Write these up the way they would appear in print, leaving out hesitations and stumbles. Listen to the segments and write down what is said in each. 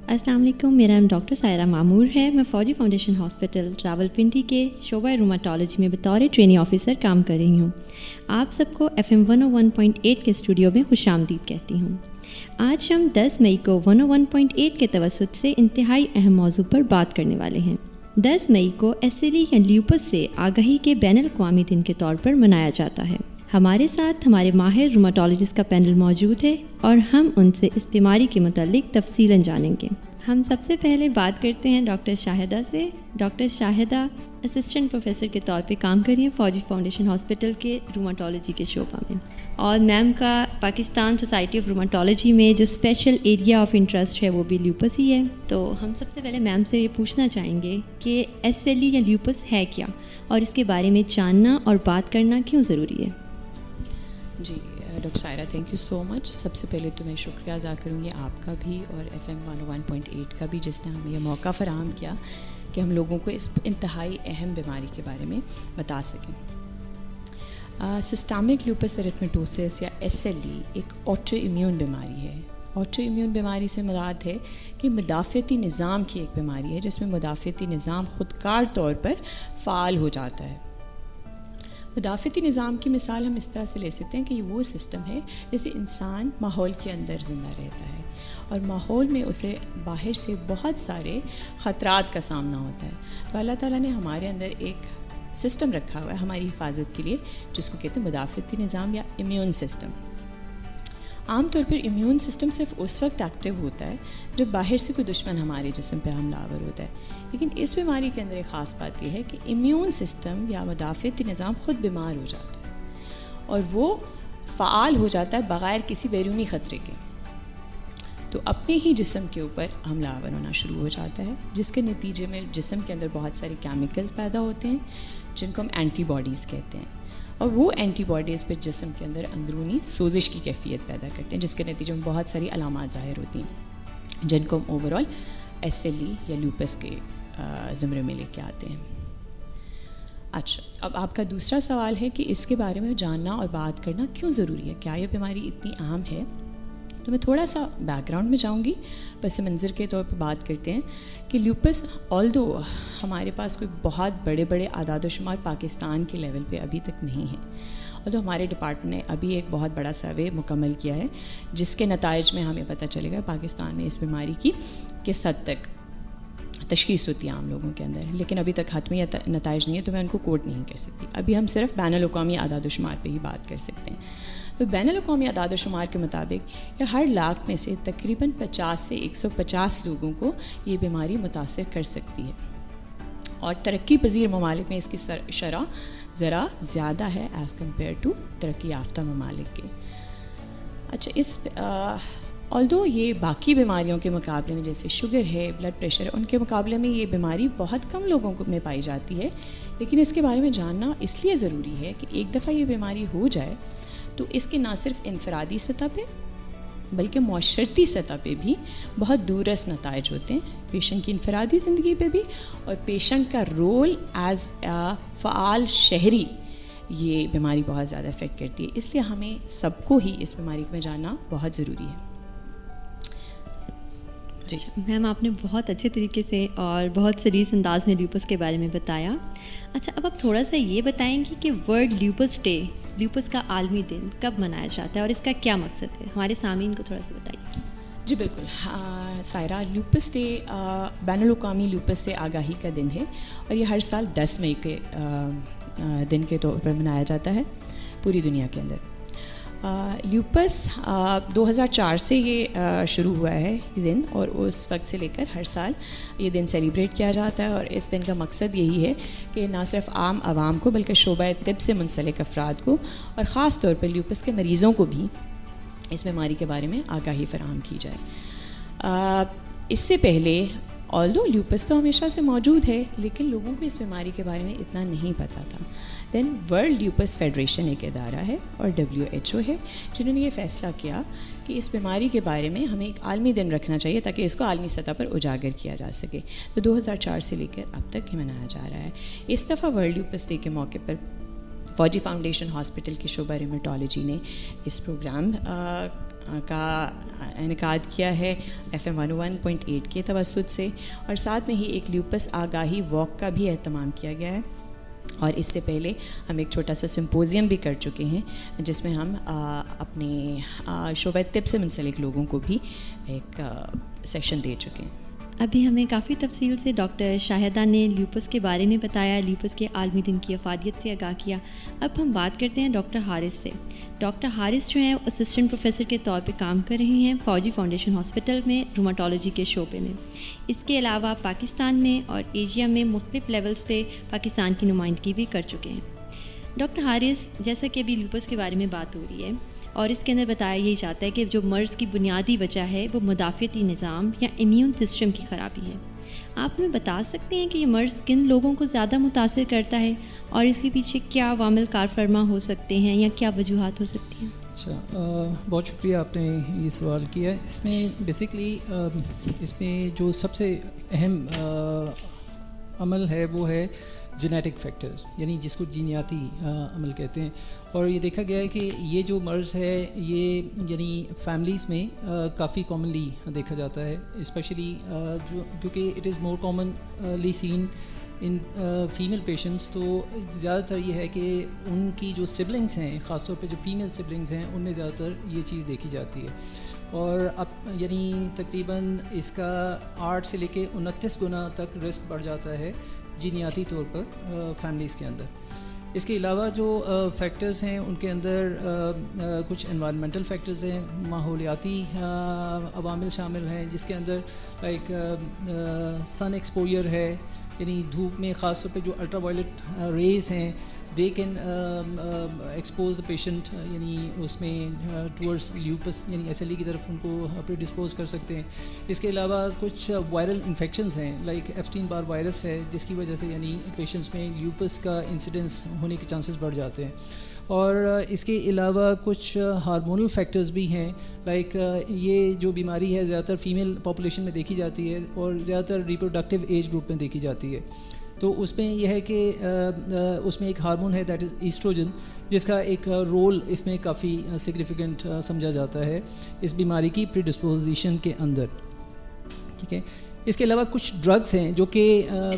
السلام علیکم، میرا نام ڈاکٹر سائرہ معمور ہے. میں فوجی فاؤنڈیشن ہاسپٹل راولپنڈی کے شعبہ روماتولوجی میں بطور ٹریننگ آفیسر کام کر رہی ہوں. آپ سب کو FM 101.8 کے اسٹوڈیو میں خوش آمدید کہتی ہوں. آج ہم 10 مئی کو 101.8 کے توسط سے انتہائی اہم موضوع پر بات کرنے والے ہیں. 10 مئی کو SLE یا لیوپس سے آگاہی کے بین الاقوامی دن کے طور پر منایا جاتا ہے. ہمارے ساتھ ہمارے ماہر روماتولوجسٹ کا پینل موجود ہے اور ہم ان سے اس بیماری کے متعلق تفصیلاً جانیں گے. ہم سب سے پہلے بات کرتے ہیں ڈاکٹر شاہدہ سے. ڈاکٹر شاہدہ اسسٹنٹ پروفیسر کے طور پہ کام کر رہی ہیں فوجی فاؤنڈیشن ہاسپٹل کے روماتولوجی کے شعبہ میں، اور میم کا پاکستان سوسائٹی آف روماتولوجی میں جو اسپیشل ایریا آف انٹرسٹ ہے وہ بھی لیوپس ہی ہے. تو ہم سب سے پہلے میم سے یہ پوچھنا چاہیں گے کہ SLE یا لیوپس ہے کیا، اور اس کے بارے میں جاننا اور بات کرنا کیوں ضروری ہے. جی doctor Saira, thank you so much. سب سے پہلے تو میں شکریہ ادا کروں گی آپ کا بھی اور FM 101.8 کا بھی، جس نے ہمیں یہ موقع فراہم کیا کہ ہم لوگوں کو اس انتہائی اہم بیماری کے بارے میں بتا سکیں. سسٹمک لیوپس ایریتھمیٹوسس یا SLE ایک آٹو ایمیون بیماری ہے. آٹو ایمیون بیماری سے مراد ہے کہ مدافعتی نظام کی ایک بیماری ہے جس میں مدافعتی نظام خودکار طور پر فعال ہو جاتا ہے. مدافعتی نظام کی مثال ہم اس طرح سے لے سکتے ہیں کہ یہ وہ سسٹم ہے جیسے انسان ماحول کے اندر زندہ رہتا ہے اور ماحول میں اسے باہر سے بہت سارے خطرات کا سامنا ہوتا ہے. تو اللہ تعالیٰ نے ہمارے اندر ایک سسٹم رکھا ہوا ہے ہماری حفاظت کے لیے، جس کو کہتے ہیں مدافعتی نظام یا امیون سسٹم. عام طور پر امیون سسٹم صرف اس وقت ایکٹیو ہوتا ہے جب باہر سے کوئی دشمن ہمارے جسم پہ حملہ آور ہوتا ہے. لیکن اس بیماری کے اندر ایک خاص بات یہ ہے کہ امیون سسٹم یا مدافعتی نظام خود بیمار ہو جاتا ہے اور وہ فعال ہو جاتا ہے بغیر کسی بیرونی خطرے کے. تو اپنے ہی جسم کے اوپر حملہ آور ہونا شروع ہو جاتا ہے، جس کے نتیجے میں جسم کے اندر بہت سارے کیمیکلز پیدا ہوتے ہیں جن کو ہم اینٹی باڈیز کہتے ہیں. اور وہ اینٹی باڈیز پہ جسم کے اندر اندرونی سوزش کی کیفیت پیدا کرتے ہیں، جس کے نتیجے میں بہت ساری علامات ظاہر ہوتی ہیں جن کو ہم اوور آل SLE یا لیوپس کے زمرے میں لے کے آتے ہیں. اچھا، اب آپ کا دوسرا سوال ہے کہ اس کے بارے میں جاننا اور بات کرنا کیوں ضروری ہے، کیا یہ بیماری اتنی عام ہے. تو میں تھوڑا سا بیک گراؤنڈ میں جاؤں گی. پس منظر کے طور پہ بات کرتے ہیں کہ لیوپس آلدو ہمارے پاس کوئی بہت بڑے بڑے اعداد و شمار پاکستان کے لیول پہ ابھی تک نہیں ہے، اور تو ہمارے ڈپارٹمنٹ نے ابھی ایک بہت بڑا سروے مکمل کیا ہے جس کے نتائج میں ہمیں پتہ چلے گا پاکستان میں اس بیماری کی کس حد تک تشخیص ہوتی ہے عام لوگوں کے اندر. لیکن ابھی تک حتمی نتائج نہیں ہے تو میں ان کو کوٹ نہیں کر سکتی. ابھی ہم صرف بین الاقوامی اعداد و شمار پہ ہی بات کر سکتے ہیں. تو بین الاقوامی اعداد و شمار کے مطابق یہ ہر لاکھ میں سے تقریباً 50 سے 150 لوگوں کو یہ بیماری متاثر کر سکتی ہے، اور ترقی پذیر ممالک میں اس کی شرح ذرا زیادہ ہے ایز کمپیئر ٹو ترقی یافتہ ممالک کے. اچھا، اس آلدو یہ باقی بیماریوں کے مقابلے میں جیسے شوگر ہے، بلڈ پریشر ہے، ان کے مقابلے میں یہ بیماری بہت کم لوگوں میں پائی جاتی ہے. لیکن اس کے بارے میں جاننا اس لیے ضروری ہے کہ ایک دفعہ یہ بیماری ہو جائے تو اس کے نہ صرف انفرادی سطح پہ بلکہ معاشرتی سطح پہ بھی بہت دوررس نتائج ہوتے ہیں، پیشنٹ کی انفرادی زندگی پہ بھی اور پیشنٹ کا رول ایز اے فعال شہری. یہ بیماری بہت زیادہ افیکٹ کرتی ہے، اس لیے ہمیں سب کو ہی اس بیماری میں جاننا بہت ضروری ہے. جی میم، آپ نے بہت اچھے طریقے سے اور بہت سلیس انداز میں لیوپس کے بارے میں بتایا. اچھا، اب آپ تھوڑا سا یہ بتائیں گے کہ ورلڈ لیوپس ڈے، لیوپس کا عالمی دن کب منایا جاتا ہے اور اس کا کیا مقصد ہے؟ ہمارے سامعین کو تھوڑا سا بتائیے. جی بالکل سائرہ، لیوپس ڈے بین الاقوامی لیوپس سے آگاہی کا دن ہے، اور یہ ہر سال 10 مئی کے دن کے طور پر منایا جاتا ہے پوری دنیا کے اندر. لیوپس 2004 سے یہ شروع ہوا ہے یہ دن، اور اس وقت سے لے کر ہر سال یہ دن سیلیبریٹ کیا جاتا ہے. اور اس دن کا مقصد یہی ہے کہ نہ صرف عام عوام کو بلکہ شعبہ طب سے منسلک افراد کو اور خاص طور پر لیوپس کے مریضوں کو بھی اس بیماری کے بارے میں آگاہی فراہم کی جائے. اس سے پہلے آلدو لیوپس تو ہمیشہ سے موجود ہے لیکن لوگوں کو اس بیماری کے بارے میں اتنا نہیں پتہ تھا. دین ورلڈ لیوپس فیڈریشن ایک ادارہ ہے اور WHO ہے جنہوں نے یہ فیصلہ کیا کہ اس بیماری کے بارے میں ہمیں ایک عالمی دن رکھنا چاہیے تاکہ اس کو عالمی سطح پر اجاگر کیا جا سکے. تو 2004 سے لے کر اب تک یہ منایا جا رہا ہے. اس دفعہ ورلڈ لیوپس ڈے کے موقع پر فوجی فاؤنڈیشن ہاسپٹل کے شعبہ روماتولوجی نے اس پروگرام کا انعقاد کیا ہے FM 101.8 کے توسط سے, اور ساتھ میں ہی ایک لیوپس آگاہی واک کا بھی اہتمام کیا گیا ہے. اور اس سے پہلے ہم ایک چھوٹا سا سمپوزیم بھی کر چکے ہیں جس میں ہم اپنے شعبہ طب سے منسلک لوگوں کو بھی ایک سیشن دے چکے ہیں. ابھی ہمیں کافی تفصیل سے ڈاکٹر شاہدہ نے لیوپس کے بارے میں بتایا, لیوپس کے عالمی دن کی افادیت سے آگاہ کیا. اب ہم بات کرتے ہیں ڈاکٹر حارث سے. ڈاکٹر حارث جو ہیں اسسٹنٹ پروفیسر کے طور پہ کام کر رہی ہیں فوجی فاؤنڈیشن ہاسپٹل میں روماٹولوجی کے شعبے میں. اس کے علاوہ پاکستان میں اور ایشیا میں مختلف لیولز پہ پاکستان کی نمائندگی بھی کر چکے ہیں. ڈاکٹر حارث, جیسا کہ ابھی لیوپس کے بارے میں بات ہو رہی ہے اور اس کے اندر بتایا یہی جاتا ہے کہ جو مرض کی بنیادی وجہ ہے وہ مدافعتی نظام یا امیون سسٹم کی خرابی ہے. آپ ہمیں بتا سکتے ہیں کہ یہ مرض کن لوگوں کو زیادہ متاثر کرتا ہے اور اس کے پیچھے کیا عوامل کار فرما ہو سکتے ہیں یا کیا وجوہات ہو سکتی ہیں؟ اچھا, بہت شکریہ آپ نے یہ سوال کیا. اس میں بیسکلی اس میں جو سب سے اہم عمل ہے وہ ہے جینیٹک فیکٹر, یعنی جس کو جینیاتی عمل کہتے ہیں. اور یہ دیکھا گیا ہے کہ یہ جو مرض ہے یہ یعنی فیملیز میں کافی کامنلی دیکھا جاتا ہے, اسپیشلی کیونکہ it is more commonly seen in female patients. تو زیادہ تر یہ ہے کہ ان کی جو سبلنگس ہیں, خاص طور پہ جو فیمیل سبلنگس ہیں, ان میں زیادہ تر یہ چیز دیکھی جاتی ہے. اور اب یعنی تقریباً اس کا 8 سے لے کے 29 گنا تک رسک بڑھ جاتا ہے جینیاتی طور پر فیملیز کے اندر. اس کے علاوہ جو فیکٹرز ہیں ان کے اندر کچھ انوائرمنٹل فیکٹرز ہیں, ماحولیاتی عوامل شامل ہیں, جس کے اندر لائک سن ایکسپوجر ہے, یعنی دھوپ میں خاص طور پہ جو الٹرا وائلٹ ریز ہیں دے کین ایکسپوز پیشنٹ, یعنی اس میں ٹورڈس لیوپس یعنی SLE کی طرف ان کو پری ڈسپوز کر سکتے ہیں. اس کے علاوہ کچھ وائرل انفیکشنز ہیں لائک ایپسٹین بار وائرس ہے, جس کی وجہ سے یعنی پیشنٹس میں لیوپس کا انسیڈنس ہونے کے چانسز بڑھ جاتے ہیں. اور اس کے علاوہ کچھ ہارمونل فیکٹرز بھی ہیں, لائک یہ جو بیماری ہے زیادہ تر فیمیل پاپولیشن میں دیکھی جاتی ہے اور زیادہ تر ریپروڈکٹیو ایج گروپ میں دیکھی جاتی ہے. تو اس میں یہ ہے کہ اس میں ایک ہارمون ہے دیٹ از ایسٹروجن, جس کا ایک رول اس میں کافی سگنیفیکنٹ سمجھا جاتا ہے اس بیماری کی پری ڈسپوزیشن کے اندر. ٹھیک ہے. اس کے علاوہ کچھ ڈرگس ہیں جو کہ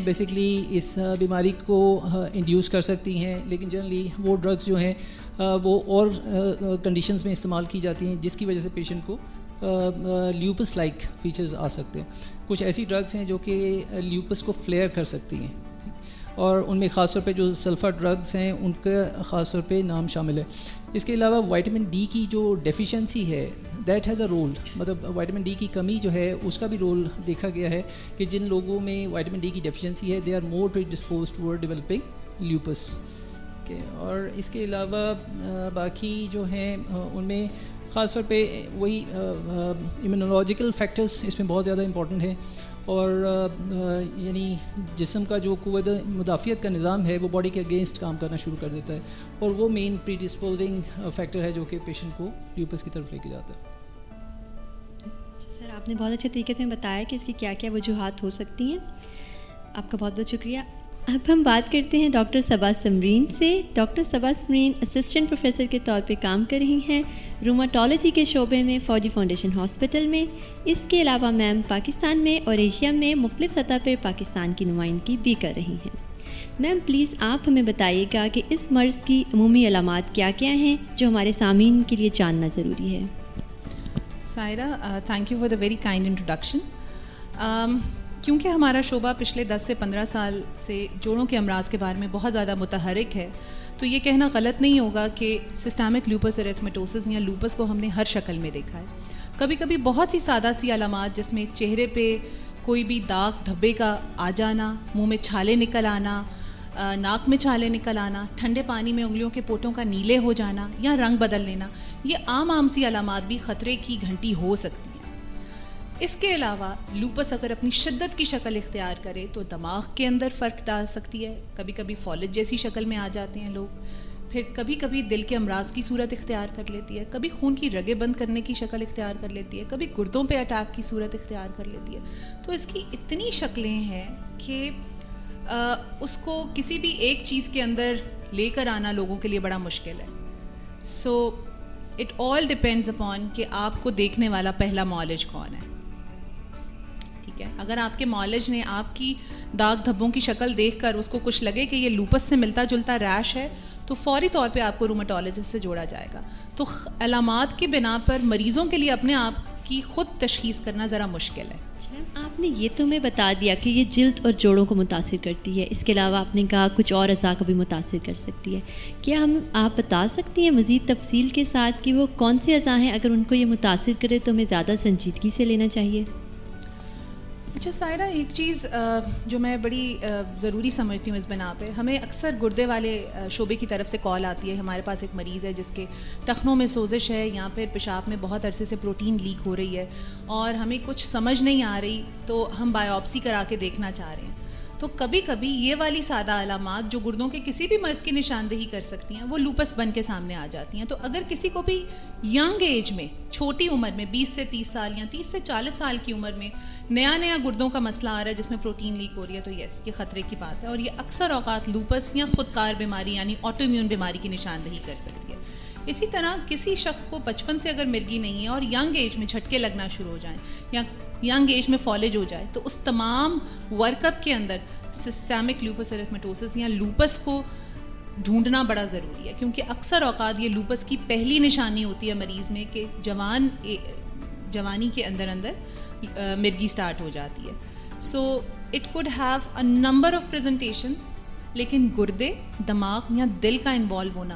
بیسکلی اس بیماری کو انڈیوس کر سکتی ہیں, لیکن جنرلی وہ ڈرگس جو ہیں وہ اور کنڈیشنز میں استعمال کی جاتی ہیں جس کی وجہ سے پیشنٹ کو لیوپس لائک فیچرز آ سکتے ہیں. کچھ ایسی ڈرگس ہیں جو کہ لیوپس کو فلیئر کر سکتی ہیں, اور ان میں خاص طور پہ جو سلفر ڈرگس ہیں ان کا خاص طور پہ نام شامل ہے. اس کے علاوہ وائٹامن ڈی کی جو ڈیفیشنسی ہے دیٹ ہیز اے رول, مطلب وائٹامن ڈی کی کمی جو ہے اس کا بھی رول دیکھا گیا ہے کہ جن لوگوں میں وائٹامن ڈی کی ڈیفیشنسی ہے they are more predisposed toward developing lupus. اور اس کے علاوہ باقی جو ہیں ان میں خاص طور پہ وہی امیونولوجیکل فیکٹرز اس میں بہت زیادہ امپورٹنٹ ہیں, اور یعنی جسم کا جو قوت مدافعت کا نظام ہے وہ باڈی کے اگینسٹ کام کرنا شروع کر دیتا ہے, اور وہ مین پری ڈسپوزنگ فیکٹر ہے جو کہ پیشنٹ کو لیوپس کی طرف لے کے جاتا ہے. سر, آپ نے بہت اچھے طریقے سے بتایا کہ اس کی کیا کیا وجوہات ہو سکتی ہیں. آپ کا بہت بہت شکریہ. اب ہم بات کرتے ہیں ڈاکٹر صبا سمرین سے. ڈاکٹر صبا سمرین اسسٹنٹ پروفیسر کے طور پہ کام کر رہی ہیں روماٹولوجی کے شعبے میں فوجی فاؤنڈیشن ہاسپٹل میں. اس کے علاوہ میم پاکستان میں اور ایشیا میں مختلف سطح پر پاکستان کی نمائندگی بھی کر رہی ہیں. میم پلیز آپ ہمیں بتائیے گا کہ اس مرض کی عمومی علامات کیا کیا ہیں جو ہمارے سامعین کے لیے جاننا ضروری ہے. Saira, thank you for the very kind introduction. کیونکہ ہمارا شعبہ پچھلے 10 سے 15 سال سے جوڑوں کے امراض کے بارے میں بہت زیادہ متحرک ہے, تو یہ کہنا غلط نہیں ہوگا کہ سسٹمک لیوپس ایریتھمیٹوسس یا لوپس کو ہم نے ہر شکل میں دیکھا ہے. کبھی کبھی بہت سی سادہ سی علامات جس میں چہرے پہ کوئی بھی داغ دھبے کا آ جانا, منہ میں چھالے نکل آنا, ناک میں چھالے نکل آنا, ٹھنڈے پانی میں انگلیوں کے پوٹوں کا نیلے ہو جانا یا رنگ بدل لینا, یہ عام سی علامات بھی خطرے کی گھنٹی ہو سکتی ہیں. اس کے علاوہ لوپس اگر اپنی شدت کی شکل اختیار کرے تو دماغ کے اندر فرق ڈال سکتی ہے. کبھی کبھی فالج جیسی شکل میں آ جاتے ہیں لوگ, پھر کبھی کبھی دل کے امراض کی صورت اختیار کر لیتی ہے, کبھی خون کی رگیں بند کرنے کی شکل اختیار کر لیتی ہے, کبھی گردوں پہ اٹیک کی صورت اختیار کر لیتی ہے. تو اس کی اتنی شکلیں ہیں کہ اس کو کسی بھی ایک چیز کے اندر لے کر آنا لوگوں کے لیے بڑا مشکل ہے. So it all depends upon کہ آپ کو دیکھنے والا پہلا معالج کون ہے. ٹھیک ہے, اگر آپ کے معالج نے آپ کی داغ دھبوں کی شکل دیکھ کر اس کو کچھ لگے کہ یہ لوپس سے ملتا جلتا ریش ہے تو فوری طور پہ آپ کو روماٹولوجسٹ سے جوڑا جائے گا. تو علامات کی بنا پر مریضوں کے لیے اپنے آپ کی خود تشخیص کرنا ذرا مشکل ہے. آپ نے یہ تو ہمیں بتا دیا کہ یہ جلد اور جوڑوں کو متاثر کرتی ہے, اس کے علاوہ آپ نے کہا کچھ اور اعضاء کو بھی متاثر کر سکتی ہے. کیا آپ بتا سکتی ہیں مزید تفصیل کے ساتھ کہ وہ کون سے اعضاء ہیں, اگر ان کو یہ متاثر کرے تو ہمیں زیادہ سنجیدگی سے لینا چاہیے؟ اچھا سائرہ, ایک چیز جو میں بڑی ضروری سمجھتی ہوں اس بنا پہ, ہمیں اکثر گردے والے شعبے کی طرف سے کال آتی ہے. ہمارے پاس ایک مریض ہے جس کے ٹخنوں میں سوزش ہے یا پھر پیشاب میں بہت عرصے سے پروٹین لیک ہو رہی ہے اور ہمیں کچھ سمجھ نہیں آ رہی, تو ہم بایوپسی کرا کے دیکھنا چاہ رہے ہیں. تو کبھی کبھی یہ والی سادہ علامات جو گردوں کے کسی بھی مرض کی نشاندہی کر سکتی ہیں وہ لوپس بن کے سامنے آ جاتی ہیں. تو اگر کسی کو بھی ینگ ایج میں, چھوٹی عمر میں 20 سے 30 سال یا 30 سے 40 سال کی عمر میں نیا گردوں کا مسئلہ آ رہا ہے جس میں پروٹین لیک ہو رہی ہے, تو یس یہ خطرے کی بات ہے, اور یہ اکثر اوقات لوپس یا خودکار بیماری یعنی آٹو امیون بیماری کی نشاندہی کر سکتی ہے. اسی طرح کسی شخص کو بچپن سے اگر مرگی نہیں ہے اور ینگ ایج میں جھٹکے لگنا شروع ہو جائیں یا ینگ ایج میں فالج ہو جائے, تو اس تمام ورک اپ کے اندر سسٹیمک لیوپس ایریتھمیٹوسس یا لوپس کو ڈھونڈنا بڑا ضروری ہے, کیونکہ اکثر اوقات یہ لوپس کی پہلی نشانی ہوتی ہے مریض میں کہ جوانی کے اندر مرگی سٹارٹ ہو جاتی ہے. So it could have a number of presentations, لیکن گردے, دماغ یا دل کا انوالو ہونا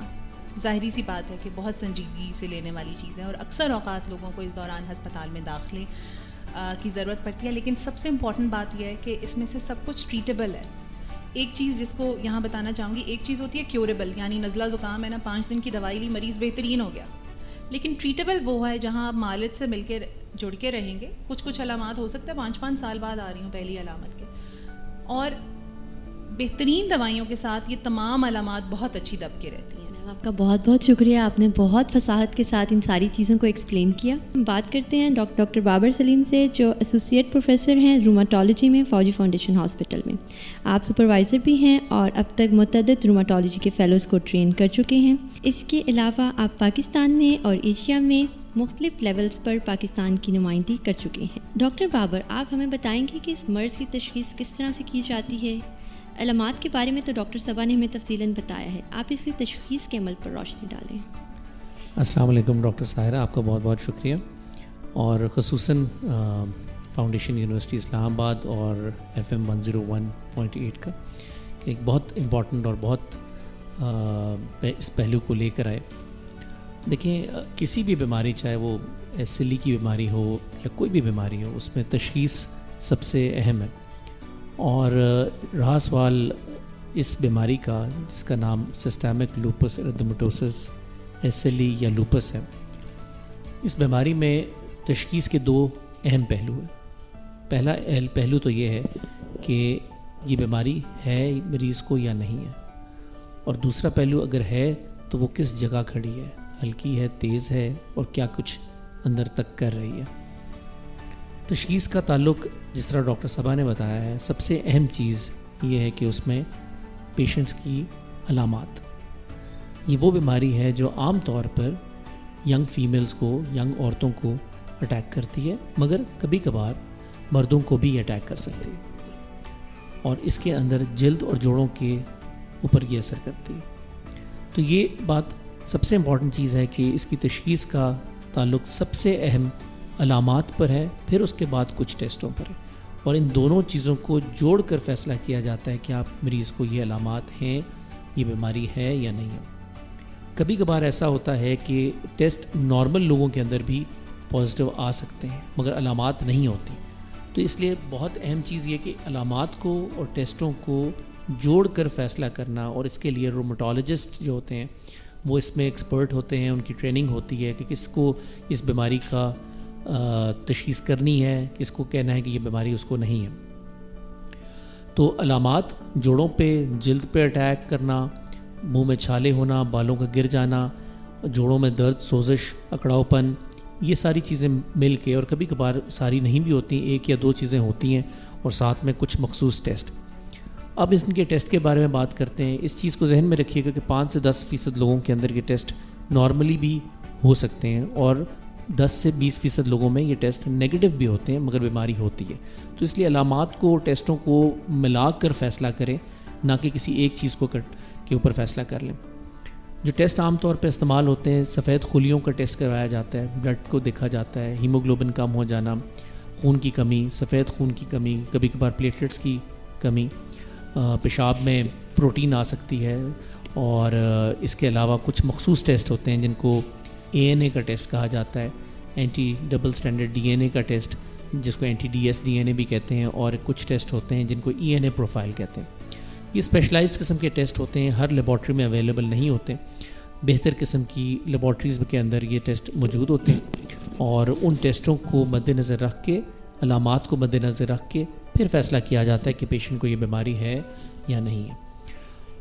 ظاہری سی بات ہے کہ بہت سنجیدگی سے لینے والی چیز ہے, اور اکثر اوقات لوگوں کو اس دوران ہسپتال میں داخلے کی ضرورت پڑتی ہے. لیکن سب سے امپورٹنٹ بات یہ ہے کہ اس میں سے سب کچھ ٹریٹیبل ہے. ایک چیز جس کو یہاں بتانا چاہوں گی, ایک چیز ہوتی ہے کیوریبل, یعنی نزلہ زکام ہے نا, 5 دن کی دوائی لی, مریض بہترین ہو گیا. لیکن ٹریٹیبل وہ ہے جہاں آپ معالج سے مل کے جڑ کے رہیں گے. کچھ علامات ہو سکتا ہے 5 سال بعد آ رہی ہوں پہلی علامت کے, اور بہترین دوائیوں کے ساتھ یہ تمام علامات بہت اچھی دب کے رہتی ہیں. آپ کا بہت بہت شکریہ, آپ نے بہت فصاحت کے ساتھ ان ساری چیزوں کو ایکسپلین کیا. ہم بات کرتے ہیں ڈاکٹر بابر سلیم سے, جو ایسوسیٹ پروفیسر ہیں روماٹولوجی میں فوجی فاؤنڈیشن ہاسپٹل میں. آپ سپروائزر بھی ہیں اور اب تک متعدد روماٹولوجی کے فیلوز کو ٹرین کر چکے ہیں. اس کے علاوہ آپ پاکستان میں اور ایشیا میں مختلف لیولز پر پاکستان کی نمائندگی کر چکے ہیں. ڈاکٹر بابر, آپ ہمیں بتائیں گے کہ اس مرض کی تشخیص کس طرح سے کی جاتی ہے؟ علامات کے بارے میں تو ڈاکٹر صبا نے ہمیں تفصیلاً بتایا ہے, آپ اس کی تشخیص کے عمل پر روشنی ڈالیں. السلام علیکم ڈاکٹر ساحرہ, آپ کا بہت بہت شکریہ, اور خصوصاً فاؤنڈیشن یونیورسٹی اسلام آباد اور FM 101.8 کا ایک بہت امپورٹنٹ اور بہت اس پہلو کو لے کر آئے. دیکھیں, کسی بھی بیماری, چاہے وہ SLE کی بیماری ہو یا کوئی بھی بیماری ہو, اس میں تشخیص سب سے اہم ہے. اور رہا سوال اس بیماری کا جس کا نام سسٹیمک لوپس ایریتھمیٹوسس SLE یا لوپس ہے, اس بیماری میں تشخیص کے 2 اہم پہلو ہیں. پہلا پہلو تو یہ ہے کہ یہ بیماری ہے مریض کو یا نہیں ہے, اور دوسرا پہلو اگر ہے تو وہ کس جگہ کھڑی ہے, ہلکی ہے, تیز ہے, اور کیا کچھ اندر تک کر رہی ہے. تشخیص کا تعلق جس طرح ڈاکٹر صبا نے بتایا ہے, سب سے اہم چیز یہ ہے کہ اس میں پیشنٹس کی علامات. یہ وہ بیماری ہے جو عام طور پر ینگ فیمیلز کو, ینگ عورتوں کو اٹیک کرتی ہے, مگر کبھی کبھار مردوں کو بھی اٹیک کر سکتی ہے, اور اس کے اندر جلد اور جوڑوں کے اوپر یہ اثر کرتی ہے. تو یہ بات سب سے امپورٹنٹ چیز ہے کہ اس کی تشخیص کا تعلق سب سے اہم علامات پر ہے, پھر اس کے بعد کچھ ٹیسٹوں پر ہے, اور ان دونوں چیزوں کو جوڑ کر فیصلہ کیا جاتا ہے کہ آپ مریض کو یہ علامات ہیں, یہ بیماری ہے یا نہیں ہے. کبھی کبھار ایسا ہوتا ہے کہ ٹیسٹ نارمل لوگوں کے اندر بھی پازیٹیو آ سکتے ہیں مگر علامات نہیں ہوتی. تو اس لیے بہت اہم چیز یہ کہ علامات کو اور ٹیسٹوں کو جوڑ کر فیصلہ کرنا, اور اس کے لیے روماٹولوجسٹ جو ہوتے ہیں وہ اس میں ایکسپرٹ ہوتے ہیں, ان کی ٹریننگ ہوتی ہے کہ کس کو اس بیماری کا تشخیص کرنی ہے, کس کو کہنا ہے کہ یہ بیماری اس کو نہیں ہے. تو علامات جوڑوں پہ, جلد پہ اٹیک کرنا, منہ میں چھالے ہونا, بالوں کا گر جانا, جوڑوں میں درد, سوزش, اکڑاؤ پن, یہ ساری چیزیں مل کے, اور کبھی کبھار ساری نہیں بھی ہوتی, 1 یا 2 چیزیں ہوتی ہیں, اور ساتھ میں کچھ مخصوص ٹیسٹ. اب ان کے ٹیسٹ کے بارے میں بات کرتے ہیں. اس چیز کو ذہن میں رکھیے گا کہ 5 سے 10% لوگوں کے اندر یہ ٹیسٹ نارملی بھی ہو سکتے ہیں اور 10 سے 20% لوگوں میں یہ ٹیسٹ نگیٹو بھی ہوتے ہیں مگر بیماری ہوتی ہے. تو اس لیے علامات کو ٹیسٹوں کو ملا کر فیصلہ کریں, نہ کہ کسی ایک چیز کو کے اوپر فیصلہ کر لیں. جو ٹیسٹ عام طور پہ استعمال ہوتے ہیں, سفید خلیوں کا ٹیسٹ کروایا جاتا ہے, بلڈ کو دیکھا جاتا ہے, ہیموگلوبن کم ہو جانا, خون کی کمی, سفید خون کی کمی, کبھی کبھار پلیٹلیٹس کی کمی, پیشاب میں پروٹین آ سکتی ہے, اور اس کے علاوہ کچھ مخصوص ٹیسٹ ہوتے ہیں جن کو ANA کا ٹیسٹ کہا جاتا ہے, اینٹی ڈبل اسٹینڈرڈ DNA کا ٹیسٹ جس کو اینٹی DS DNA بھی کہتے ہیں, اور کچھ ٹیسٹ ہوتے ہیں جن کو ENA پروفائل کہتے ہیں. یہ اسپیشلائزڈ قسم کے ٹیسٹ ہوتے ہیں, ہر لیبارٹری میں اویلیبل نہیں ہوتے. بہتر قسم کی لیبارٹریز کے اندر یہ ٹیسٹ موجود ہوتے ہیں, اور ان ٹیسٹوں کو مد نظر رکھ کے, علامات کو مد نظر رکھ کے پھر فیصلہ کیا جاتا ہے کہ پیشنٹ کو یہ بیماری ہے یا نہیں ہے.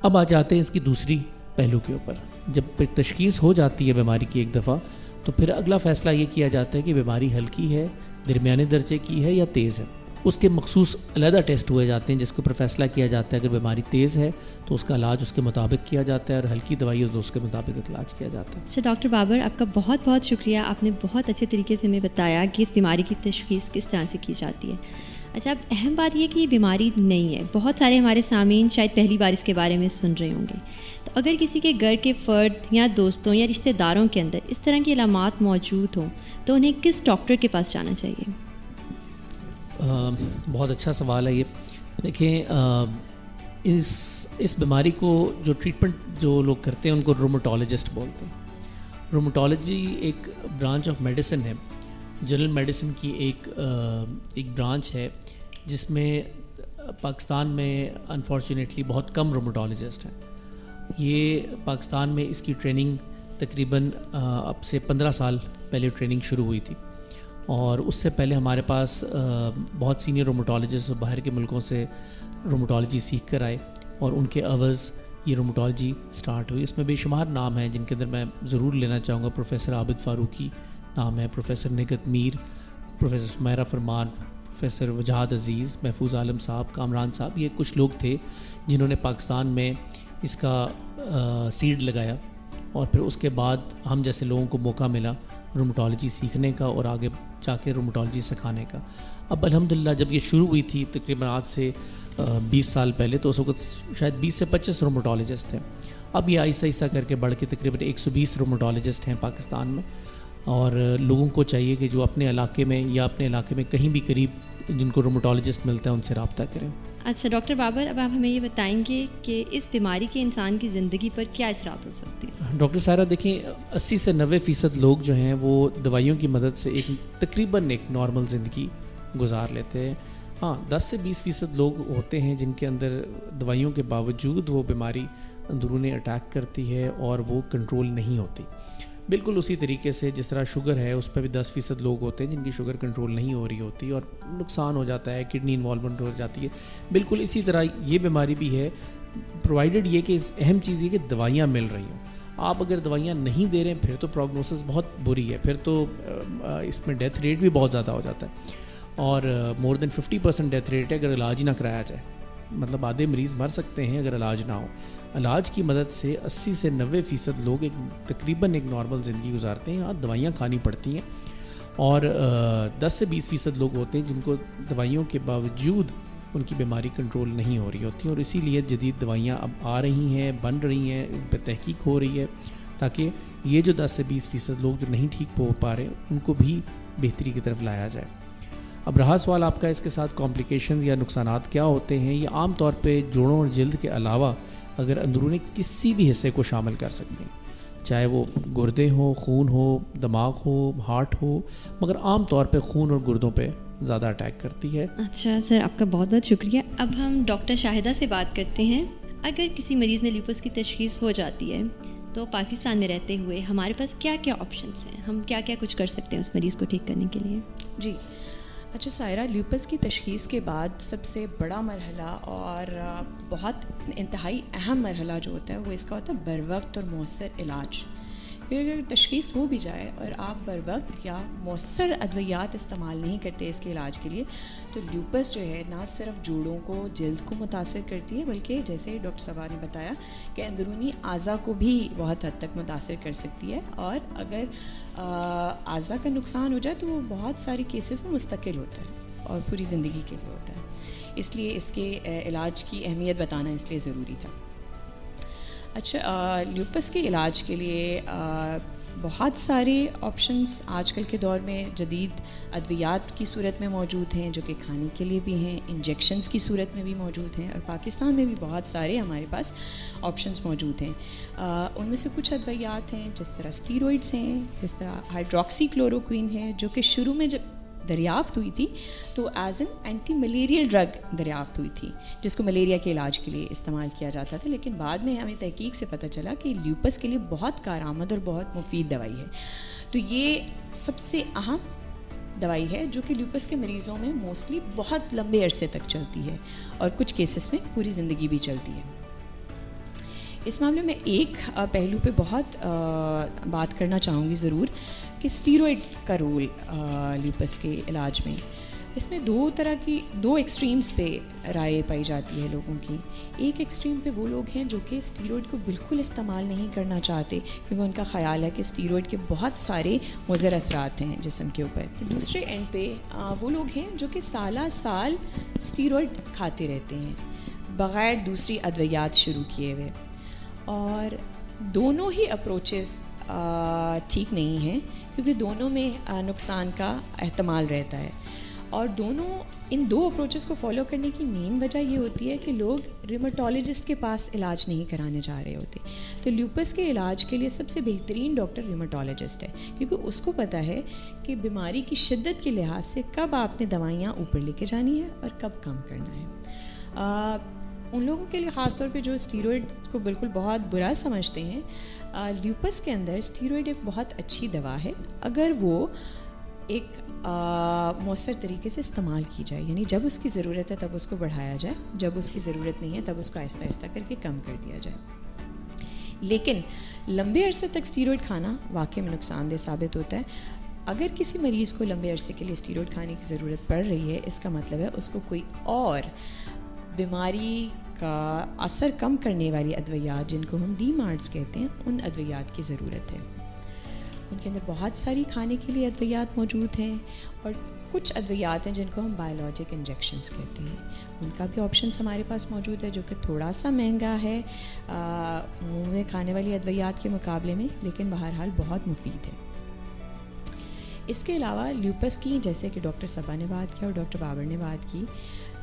اب آ جاتے ہیں اس کی دوسری پہلو کے اوپر. جب تشخیص ہو جاتی ہے بیماری کی ایک دفعہ, تو پھر اگلا فیصلہ یہ کیا جاتا ہے کہ بیماری ہلکی ہے, درمیانے درجے کی ہے یا تیز ہے. اس کے مخصوص علیحدہ ٹیسٹ ہوئے جاتے ہیں جس کے اوپر فیصلہ کیا جاتا ہے. اگر بیماری تیز ہے تو اس کا علاج اس کے مطابق کیا جاتا ہے, اور ہلکی دوائی تو اس کے مطابق علاج کیا جاتا ہے. اچھا ڈاکٹر بابر, آپ کا بہت بہت شکریہ. آپ نے بہت اچھے طریقے سے ہمیں بتایا کہ اس بیماری کی تشخیص کس طرح سے کی جاتی ہے. اچھا, اب اہم بات یہ کہ یہ بیماری نہیں ہے. بہت سارے ہمارے سامعین شاید پہلی بار اس کے بارے میں سن رہے ہوں گے. تو اگر کسی کے گھر کے فرد یا دوستوں یا رشتہ داروں کے اندر اس طرح کی علامات موجود ہوں تو انہیں کس ڈاکٹر کے پاس جانا چاہیے؟ بہت اچھا سوال ہے یہ. دیکھیں, اس بیماری کو جو ٹریٹمنٹ جو لوگ کرتے ہیں ان کو رومٹولوجسٹ بولتے ہیں. رومٹولوجی ایک برانچ آف میڈیسن ہے, جنرل میڈیسن کی ایک برانچ ہے, جس میں پاکستان میں انفارچونیٹلی بہت کم رومٹولوجسٹ ہیں. یہ پاکستان میں اس کی ٹریننگ تقریباً اب سے 15 سال پہلے ٹریننگ شروع ہوئی تھی, اور اس سے پہلے ہمارے پاس بہت سینئر رومٹولوجسٹ باہر کے ملکوں سے رومٹولوجی سیکھ کر آئے, اور ان کے عوض یہ رومٹولوجی سٹارٹ ہوئی. اس میں بے شمار نام ہیں جن کے اندر میں ضرور لینا چاہوں گا. پروفیسر عابد فاروقی نام ہے, پروفیسر نگہت میر, پروفیسر سمیرہ فرمان, پروفیسر وجاہت عزیز, محفوظ عالم صاحب, کامران صاحب. یہ کچھ لوگ تھے جنہوں نے پاکستان میں اس کا سیڈ لگایا, اور پھر اس کے بعد ہم جیسے لوگوں کو موقع ملا رومٹولوجی سیکھنے کا اور آگے جا کے رومٹولوجی سکھانے کا. اب الحمدللہ جب یہ شروع ہوئی تھی تقریباً آج سے 20 سال پہلے, تو اس وقت شاید 20 سے 25 رومٹولوجسٹ تھے. اب یہ آہستہ آہستہ کر کے بڑھ کے تقریباً 120 رومٹولوجسٹ ہیں پاکستان میں, اور لوگوں کو چاہیے کہ جو اپنے علاقے میں یا اپنے علاقے میں کہیں بھی قریب جن کو رومٹولوجسٹ ملتا ہے ان سے رابطہ کریں. اچھا ڈاکٹر بابر, اب آپ ہمیں یہ بتائیں گے کہ اس بیماری کے انسان کی زندگی پر کیا اثرات ہو سکتے ہیں؟ ڈاکٹر سائرہ, دیکھیں 80 سے 90% لوگ جو ہیں وہ دوائیوں کی مدد سے تقریباً ایک نارمل زندگی گزار لیتے ہیں. ہاں, 10 سے 20% لوگ ہوتے ہیں جن کے اندر دوائیوں کے باوجود وہ بیماری اندرونی اٹیک کرتی ہے اور وہ کنٹرول نہیں ہوتی. بالکل اسی طریقے سے جس طرح شوگر ہے, اس پہ بھی 10% لوگ ہوتے ہیں جن کی شوگر کنٹرول نہیں ہو رہی ہوتی اور نقصان ہو جاتا ہے, کڈنی انوالومنٹ ہو جاتی ہے. بالکل اسی طرح یہ بیماری بھی ہے, پرووائڈڈ یہ کہ اہم چیز یہ کہ دوائیاں مل رہی ہوں. آپ اگر دوائیاں نہیں دے رہے ہیں پھر تو پروگنوسس بہت بری ہے, پھر تو اس میں ڈیتھ ریٹ بھی بہت زیادہ ہو جاتا ہے, اور مور دین 50% ڈیتھ ریٹ ہے اگر علاج نہ کرایا جائے. مطلب آدھے مریض مر سکتے ہیں اگر علاج نہ ہو. علاج کی مدد سے 80 سے 90% لوگ تقریباً ایک نارمل زندگی گزارتے ہیں. دوائیاں کھانی پڑتی ہیں, اور 10 سے 20% لوگ ہوتے ہیں جن کو دوائیوں کے باوجود ان کی بیماری کنٹرول نہیں ہو رہی ہوتی, اور اسی لیے جدید دوائیاں اب آ رہی ہیں, بن رہی ہیں, ان پہ تحقیق ہو رہی ہے تاکہ یہ جو 10 سے 20% لوگ جو نہیں ٹھیک ہو پا رہے ان کو بھی بہتری کی طرف لایا جائے. اب رہا سوال آپ کا اس کے ساتھ کمپلیکیشنز یا نقصانات کیا ہوتے ہیں. یہ عام طور پہ جوڑوں اور جلد کے علاوہ اگر اندرونی کسی بھی حصے کو شامل کر سکتے ہیں, چاہے وہ گردے ہوں, خون ہو, دماغ ہو, ہارٹ ہو, مگر عام طور پہ خون اور گردوں پہ زیادہ اٹیک کرتی ہے. اچھا سر, آپ کا بہت بہت شکریہ. اب ہم ڈاکٹر شاہدہ سے بات کرتے ہیں. اگر کسی مریض میں لیوپس کی تشخیص ہو جاتی ہے تو پاکستان میں رہتے ہوئے ہمارے پاس کیا کیا آپشنس ہیں, ہم کیا کیا کچھ کر سکتے ہیں اس مریض کو ٹھیک کرنے کے لیے؟ جی اچھا سائرہ, لیوپس کی تشخیص کے بعد سب سے بڑا مرحلہ اور بہت انتہائی اہم مرحلہ جو ہوتا ہے وہ اس کا ہوتا ہے بر وقت اور مؤثر علاج. کیونکہ اگر تشخیص ہو بھی جائے اور آپ بر وقت یا مؤثر ادویات استعمال نہیں کرتے اس کے علاج کے لیے تو لیوپس جو ہے نہ صرف جوڑوں کو جلد کو متاثر کرتی ہے بلکہ جیسے ڈاکٹر صبا نے بتایا کہ اندرونی اعضاء کو بھی بہت حد تک متاثر کر سکتی ہے، اور اگر اعضاء کا نقصان ہو جائے تو وہ بہت ساری کیسز میں مستقل ہوتا ہے اور پوری زندگی کے لیے ہوتا ہے. اس لیے اس کے علاج کی اہمیت بتانا اس لیے ضروری تھا. اچھا، لیوپس کے علاج کے لیے بہت سارے آپشنس آج کل کے دور میں جدید ادویات کی صورت میں موجود ہیں جو کہ کھانے کے لیے بھی ہیں، انجیکشنز کی صورت میں بھی موجود ہیں، اور پاکستان میں بھی بہت سارے ہمارے پاس آپشنس موجود ہیں. ان میں سے کچھ ادویات ہیں جس طرح اسٹیرائڈس ہیں، جس طرح ہائیڈروکسی کلوروکوین ہے جو کہ شروع میں جب دریافت ہوئی تھی تو ایز این اینٹی ملیریل ڈرگ دریافت ہوئی تھی جس کو ملیریا کے علاج کے لیے استعمال کیا جاتا تھا، لیکن بعد میں ہمیں تحقیق سے پتہ چلا کہ لیوپس کے لیے بہت کارآمد اور بہت مفید دوائی ہے. تو یہ سب سے اہم دوائی ہے جو کہ لیوپس کے مریضوں میں موسٹلی بہت لمبے عرصے تک چلتی ہے اور کچھ کیسز میں پوری زندگی بھی چلتی ہے. اس معاملے میں ایک پہلو پہ بہت بات کرنا چاہوں گی ضرور کہ اسٹیرائڈ کا رول لیوپس کے علاج میں. اس میں دو ایکسٹریمز پہ رائے پائی جاتی ہے لوگوں کی. ایک ایکسٹریم پہ وہ لوگ ہیں جو کہ اسٹیرائڈ کو بالکل استعمال نہیں کرنا چاہتے کیونکہ ان کا خیال ہے کہ اسٹیرائڈ کے بہت سارے مضر اثرات ہیں جسم کے اوپر. دوسرے اینڈ پہ وہ لوگ ہیں جو کہ سالہ سال اسٹیرائڈ کھاتے رہتے ہیں بغیر دوسری ادویات شروع کیے ہوئے، اور دونوں ہی اپروچز ٹھیک نہیں ہیں کیونکہ دونوں میں نقصان کا احتمال رہتا ہے. اور ان دو اپروچز کو فالو کرنے کی مین وجہ یہ ہوتی ہے کہ لوگ ریماٹولوجسٹ کے پاس علاج نہیں کرانے جا رہے ہوتے. تو لیوپس کے علاج کے لیے سب سے بہترین ڈاکٹر ریماٹولوجسٹ ہے کیونکہ اس کو پتہ ہے کہ بیماری کی شدت کے لحاظ سے کب آپ نے دوائیاں اوپر لے کے جانی ہے اور کب کم کرنا ہے. ان لوگوں کے لیے خاص طور پہ جو اسٹیرائڈ کو بالکل بہت برا سمجھتے ہیں، لیوپس کے اندر اسٹیرائڈ ایک بہت اچھی دوا ہے اگر وہ ایک مؤثر طریقے سے استعمال کی جائے. یعنی جب اس کی ضرورت ہے تب اس کو بڑھایا جائے، جب اس کی ضرورت نہیں ہے تب اس کو آہستہ آہستہ کر کے کم کر دیا جائے. لیکن لمبے عرصے تک اسٹیرائڈ کھانا واقعی میں نقصان دہ ثابت ہوتا ہے. اگر کسی مریض کو لمبے عرصے کے لیے اسٹیرائڈ کھانے کی ضرورت پڑ رہی ہے، اس کا مطلب ہے اس کو کوئی اور بیماری کا اثر کم کرنے والی ادویات جن کو ہم ڈی مارٹس کہتے ہیں ان ادویات کی ضرورت ہے. ان کے اندر بہت ساری کھانے کے لیے ادویات موجود ہیں اور کچھ ادویات ہیں جن کو ہم بایولوجک انجیکشنز کہتے ہیں. ان کا بھی آپشنس ہمارے پاس موجود ہے جو کہ تھوڑا سا مہنگا ہے منہ میں کھانے والی ادویات کے مقابلے میں، لیکن بہرحال بہت مفید ہے. اس کے علاوہ لیوپس کی، جیسے کہ ڈاکٹر صبا نے بات کی اور ڈاکٹر بابر نے بات کی،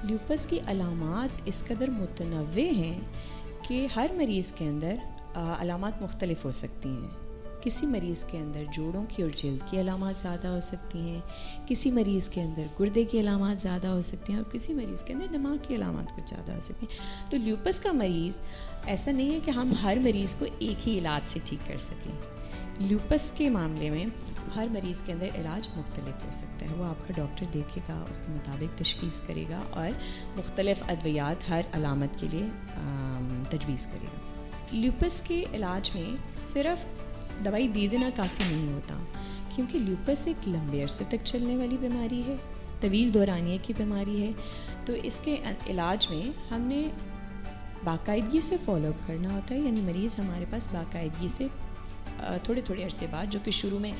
لیوپس کی علامات اس قدر متنوع ہیں کہ ہر مریض کے اندر علامات مختلف ہو سکتی ہیں. کسی مریض کے اندر جوڑوں کی اور جلد کی علامات زیادہ ہو سکتی ہیں، کسی مریض کے اندر گردے کی علامات زیادہ ہو سکتی ہیں، اور کسی مریض کے اندر دماغ کی علامات کچھ زیادہ ہو سکتی ہیں. تو لیوپس کا مریض ایسا نہیں ہے کہ ہم ہر مریض کو ایک ہی علاج سے ٹھیک کر سکیں. لیوپس کے معاملے میں ہر مریض کے اندر علاج مختلف ہو سکتا ہے. وہ آپ کا ڈاکٹر دیکھے گا، اس کے مطابق تشخیص کرے گا اور مختلف ادویات ہر علامت کے لیے تجویز کرے گا. لیوپس کے علاج میں صرف دوائی دے دینا کافی نہیں ہوتا کیونکہ لیوپس ایک لمبے عرصے تک چلنے والی بیماری ہے، طویل دورانیے کی بیماری ہے. تو اس کے علاج میں ہم نے باقاعدگی سے فالو اپ کرنا ہوتا ہے. یعنی مریض ہمارے پاس باقاعدگی سے تھوڑے عرصے بعد، جو کہ شروع میں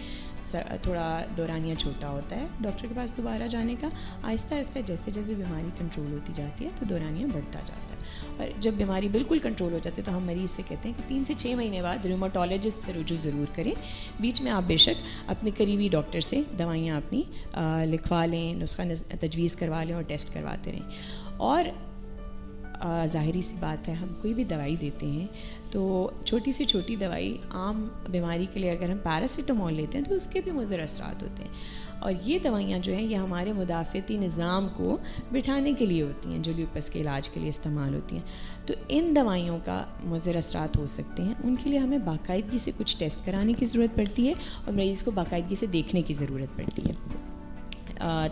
تھوڑا دورانیہ چھوٹا ہوتا ہے، ڈاکٹر کے پاس دوبارہ جانے کا، آہستہ آہستہ جیسے جیسے بیماری کنٹرول ہوتی جاتی ہے تو دورانیہ بڑھتا جاتا ہے. اور جب بیماری بالکل کنٹرول ہو جاتی ہے تو ہم مریض سے کہتے ہیں کہ 3 سے 6 مہینے بعد ریماٹولوجسٹ سے رجوع ضرور کریں. بیچ میں آپ بے شک اپنے قریبی ڈاکٹر سے دوائیاں اپنی لکھوا لیں، نسخہ تجویز کروا لیں اور ٹیسٹ کرواتے رہیں. اور ظاہری سی بات ہے، ہم کوئی بھی دوائی دیتے ہیں تو چھوٹی سے چھوٹی دوائی عام بیماری کے لیے اگر ہم پیراسیٹامول لیتے ہیں تو اس کے بھی مضر اثرات ہوتے ہیں. اور یہ دوائیاں جو ہیں یہ ہمارے مدافعتی نظام کو بٹھانے کے لیے ہوتی ہیں جو لیوپس کے علاج کے لیے استعمال ہوتی ہیں. تو ان دوائیوں کا مضر اثرات ہو سکتے ہیں، ان کے لیے ہمیں باقاعدگی سے کچھ ٹیسٹ کرانے کی ضرورت پڑتی ہے اور مریض کو باقاعدگی سے دیکھنے کی ضرورت پڑتی ہے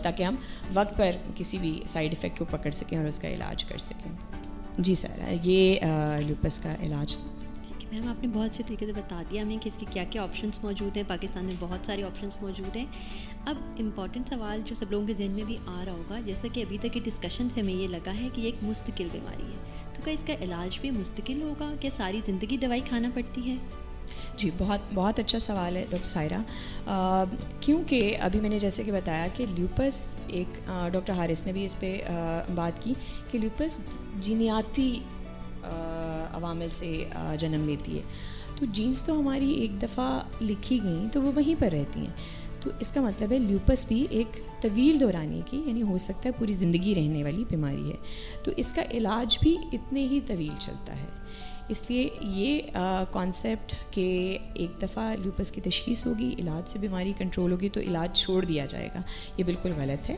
تاکہ ہم وقت پر کسی بھی سائیڈ ایفیکٹ کو پکڑ سکیں اور اس کا علاج کر سکیں. جی سر، یہ لیوپس کا علاج تھا. میم آپ نے بہت اچھے طریقے سے بتا دیا ہمیں کہ اس کے کیا کیا آپشنس موجود ہیں. پاکستان میں بہت سارے آپشنس موجود ہیں. اب امپورٹنٹ سوال جو سب لوگوں کے ذہن میں بھی آ رہا ہوگا, جیسا کہ ابھی تک کی ڈسکشن سے ہمیں یہ لگا ہے کہ یہ ایک مستقل بیماری ہے, تو کیا اس کا علاج بھی مستقل ہوگا, کیا ساری زندگی دوائی کھانا پڑتی ہے؟ جی, بہت اچھا سوال ہے ڈاکٹر سائرہ. کیونکہ ابھی میں نے جیسے کہ بتایا کہ لیوپس ایک ڈاکٹر حارث نے بھی اس پہ بات کی کہ لیوپس جینیاتی عوامل سے جنم لیتی ہے. تو جینس تو ہماری ایک دفعہ لکھی گئیں تو وہ وہیں پر رہتی ہیں. تو اس کا مطلب ہے لیوپس بھی ایک طویل دورانی کی, یعنی ہو سکتا ہے پوری زندگی رہنے والی بیماری ہے. تو اس کا علاج بھی اتنے ہی طویل چلتا ہے. اس لیے یہ کانسیپٹ کہ ایک دفعہ لیوپس کی تشخیص ہوگی, علاج سے بیماری کنٹرول ہوگی تو علاج چھوڑ دیا جائے گا, یہ بالکل غلط ہے.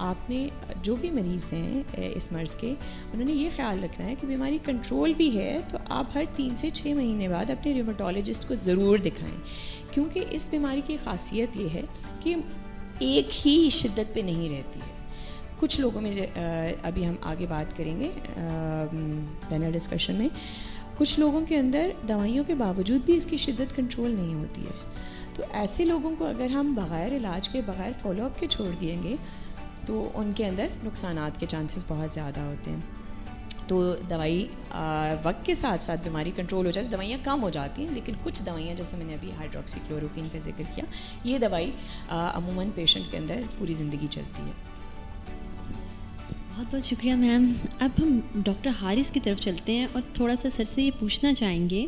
آپ نے جو بھی مریض ہیں اس مرض کے, انہوں نے یہ خیال رکھنا ہے کہ بیماری کنٹرول بھی ہے تو آپ ہر 3 سے 6 مہینے بعد اپنے ریومیٹولوجسٹ کو ضرور دکھائیں. کیونکہ اس بیماری کی خاصیت یہ ہے کہ ایک ہی شدت پہ نہیں رہتی ہے. کچھ لوگوں میں ابھی ہم آگے بات کریں گے پینل ڈسکشن میں, کچھ لوگوں کے اندر دوائیوں کے باوجود بھی اس کی شدت کنٹرول نہیں ہوتی ہے. تو ایسے لوگوں کو اگر ہم بغیر علاج کے, بغیر فالو اپ کے چھوڑ دیں گے تو ان کے اندر نقصانات کے چانسز بہت زیادہ ہوتے ہیں. تو دوائی وقت کے ساتھ ساتھ بیماری کنٹرول ہو جاتی ہے, دوائیاں کم ہو جاتی ہیں, لیکن کچھ دوائیاں جیسے میں نے ابھی ہائیڈروکسی کلوروکوئن کا ذکر کیا, یہ دوائی عموماً پیشنٹ کے اندر پوری زندگی چلتی ہے. بہت بہت شکریہ میم. اب ہم ڈاکٹر حارث کی طرف چلتے ہیں اور تھوڑا سا سر سے یہ پوچھنا چاہیں گے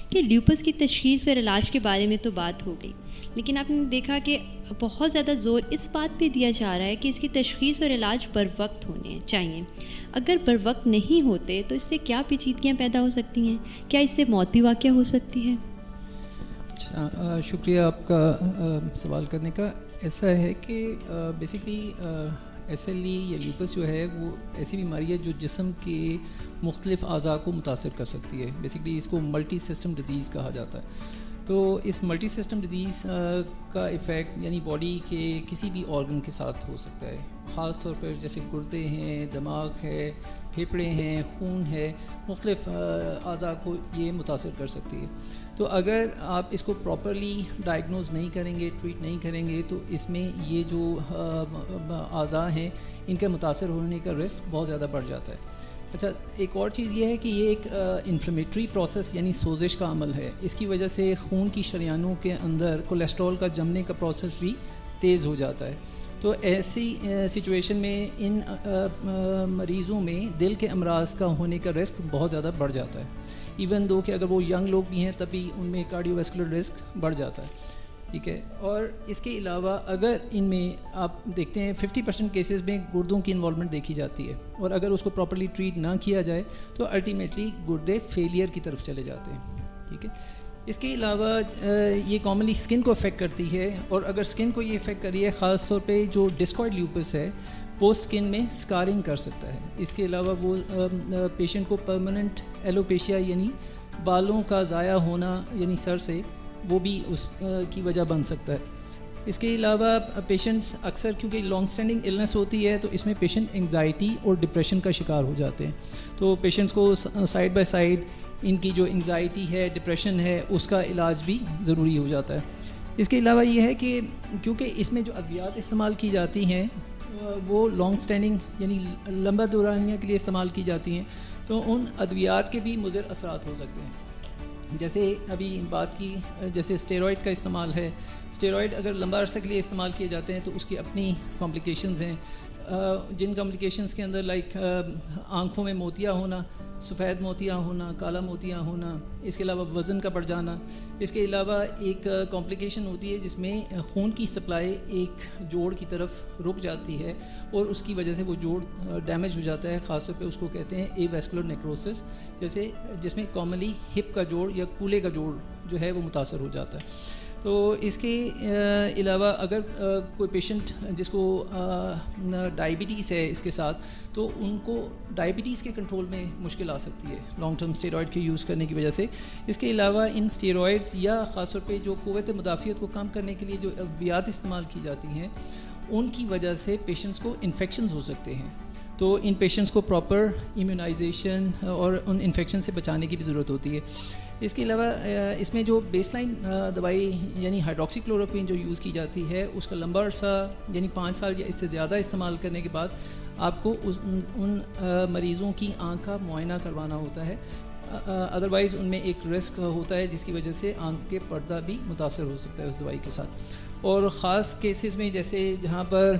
کہ لیوپس کی تشخیص اور علاج کے بارے میں تو بات ہو گئی, لیکن آپ نے دیکھا کہ بہت زیادہ زور اس بات پہ دیا جا رہا ہے کہ اس کی تشخیص اور علاج بر وقت ہونے چاہیے. اگر بر وقت نہیں ہوتے تو اس سے کیا پیچیدگیاں پیدا ہو سکتی ہیں؟ کیا اس سے موت بھی واقع ہو سکتی ہے؟ اچھا, شکریہ آپ کا سوال کرنے کا. ایسا ہے کہ بیسکلی SLE یا لیوپس جو ہے وہ ایسی بیماری ہے جو جسم کے مختلف اعضاء کو متاثر کر سکتی ہے. بیسکلی اس کو ملٹی سسٹم ڈیزیز کہا جاتا ہے. تو اس ملٹی سسٹم ڈیزیز کا ایفیکٹ یعنی باڈی کے کسی بھی آرگن کے ساتھ ہو سکتا ہے, خاص طور پر جیسے گردے ہیں, دماغ ہے, پھیپھڑے ہیں, خون ہے, مختلف اعضاء کو یہ متاثر کر سکتی ہے. تو اگر آپ اس کو پراپرلی ڈائگنوز نہیں کریں گے, ٹریٹ نہیں کریں گے, تو اس میں یہ جو اعضاء ہیں ان کے متاثر ہونے کا رسک بہت زیادہ بڑھ جاتا ہے. اچھا, ایک اور چیز یہ ہے کہ یہ ایک انفلیمیٹری پروسیس یعنی سوزش کا عمل ہے. اس کی وجہ سے خون کی شریانوں کے اندر کولیسٹرول کا جمنے کا پروسیس بھی تیز ہو جاتا ہے. تو ایسی سچویشن میں ان مریضوں میں دل کے امراض کا ہونے کا رسک بہت زیادہ بڑھ جاتا ہے. ایون دو کہ اگر وہ ینگ لوگ بھی ہیں تب بھی ان میں کارڈیو ویسکولر رسک بڑھ جاتا ہے. ٹھیک ہے. اور اس کے علاوہ اگر ان میں آپ دیکھتے ہیں 50% کیسز میں گردوں کی انوالومنٹ دیکھی جاتی ہے, اور اگر اس کو پراپرلی ٹریٹ نہ کیا جائے تو الٹیمیٹلی گردے فیلئر کی طرف چلے جاتے ہیں. ٹھیک ہے. اس کے علاوہ یہ کامنلی اسکن کو افیکٹ کرتی ہے, اور اگر اسکن کو یہ افیکٹ کری ہے خاص طور پہ جو ڈسکوائڈ لیوپس ہے وہ اسکن میں اسکارنگ کر سکتا ہے. اس کے علاوہ وہ پیشنٹ کو پرماننٹ ایلوپیشیا یعنی بالوں کا ضائع ہونا یعنی سر سے, وہ بھی اس کی وجہ بن سکتا ہے. اس کے علاوہ پیشنٹس اکثر کیونکہ لانگ اسٹینڈنگ النس ہوتی ہے تو اس میں پیشنٹ انگزائٹی اور ڈپریشن کا شکار ہو جاتے ہیں. تو پیشنٹس کو سائڈ بائی سائڈ ان کی جو انگزائٹی ہے, ڈپریشن ہے, اس کا علاج بھی ضروری ہو جاتا ہے. اس کے علاوہ یہ ہے کہ کیونکہ اس میں جو ادویات استعمال کی جاتی ہیں وہ لانگ اسٹینڈنگ یعنی لمبا دورانیہ کے لیے استعمال کی جاتی ہیں, تو ان ادویات کے بھی مضر اثرات ہو سکتے ہیں. جیسے ابھی بات کی جیسے اسٹیرائڈ کا استعمال ہے. اسٹیرائڈ اگر لمبا عرصے کے لیے استعمال کیے جاتے ہیں تو اس کی اپنی کمپلیکیشنز ہیں, جن کمپلیکیشنز کے اندر لائک آنکھوں میں موتیا ہونا, سفید موتیا ہونا, کالا موتیا ہونا, اس کے علاوہ وزن کا بڑھ جانا. اس کے علاوہ ایک کمپلیکیشن ہوتی ہے جس میں خون کی سپلائی ایک جوڑ کی طرف رک جاتی ہے اور اس کی وجہ سے وہ جوڑ ڈیمیج ہو جاتا ہے. خاص طور پہ اس کو کہتے ہیں اے ویسکولر نیکروسس, جس میں کامنلی ہپ کا جوڑ یا کولے کا جوڑ جو ہے وہ متاثر ہو جاتا ہے. تو اس کے علاوہ اگر کوئی پیشنٹ جس کو ڈائبٹیز ہے اس کے ساتھ, تو ان کو ڈائبٹیز کے کنٹرول میں مشکل آ سکتی ہے لانگ ٹرم اسٹیرائڈ کے یوز کرنے کی وجہ سے. اس کے علاوہ ان اسٹیرائڈز یا خاص طور پہ جو قوت مدافعت کو کم کرنے کے لیے جو ادویات استعمال کی جاتی ہیں ان کی وجہ سے پیشنٹس کو انفیکشنز ہو سکتے ہیں. تو ان پیشنٹس کو پراپر ایمیونائزیشن اور ان انفیکشن سے بچانے کی بھی ضرورت ہوتی ہے. اس کے علاوہ اس میں جو بیس لائن دوائی یعنی ہائیڈروکسی کلوروکوین جو یوز کی جاتی ہے اس کا لمبا عرصہ یعنی 5 سال یا اس سے زیادہ استعمال کرنے کے بعد آپ کو ان مریضوں کی آنکھ کا معائنہ کروانا ہوتا ہے. ادروائز ان میں ایک رسک ہوتا ہے جس کی وجہ سے آنکھ کے پردہ بھی متاثر ہو سکتا ہے اس دوائی کے ساتھ. اور خاص کیسز میں جیسے جہاں پر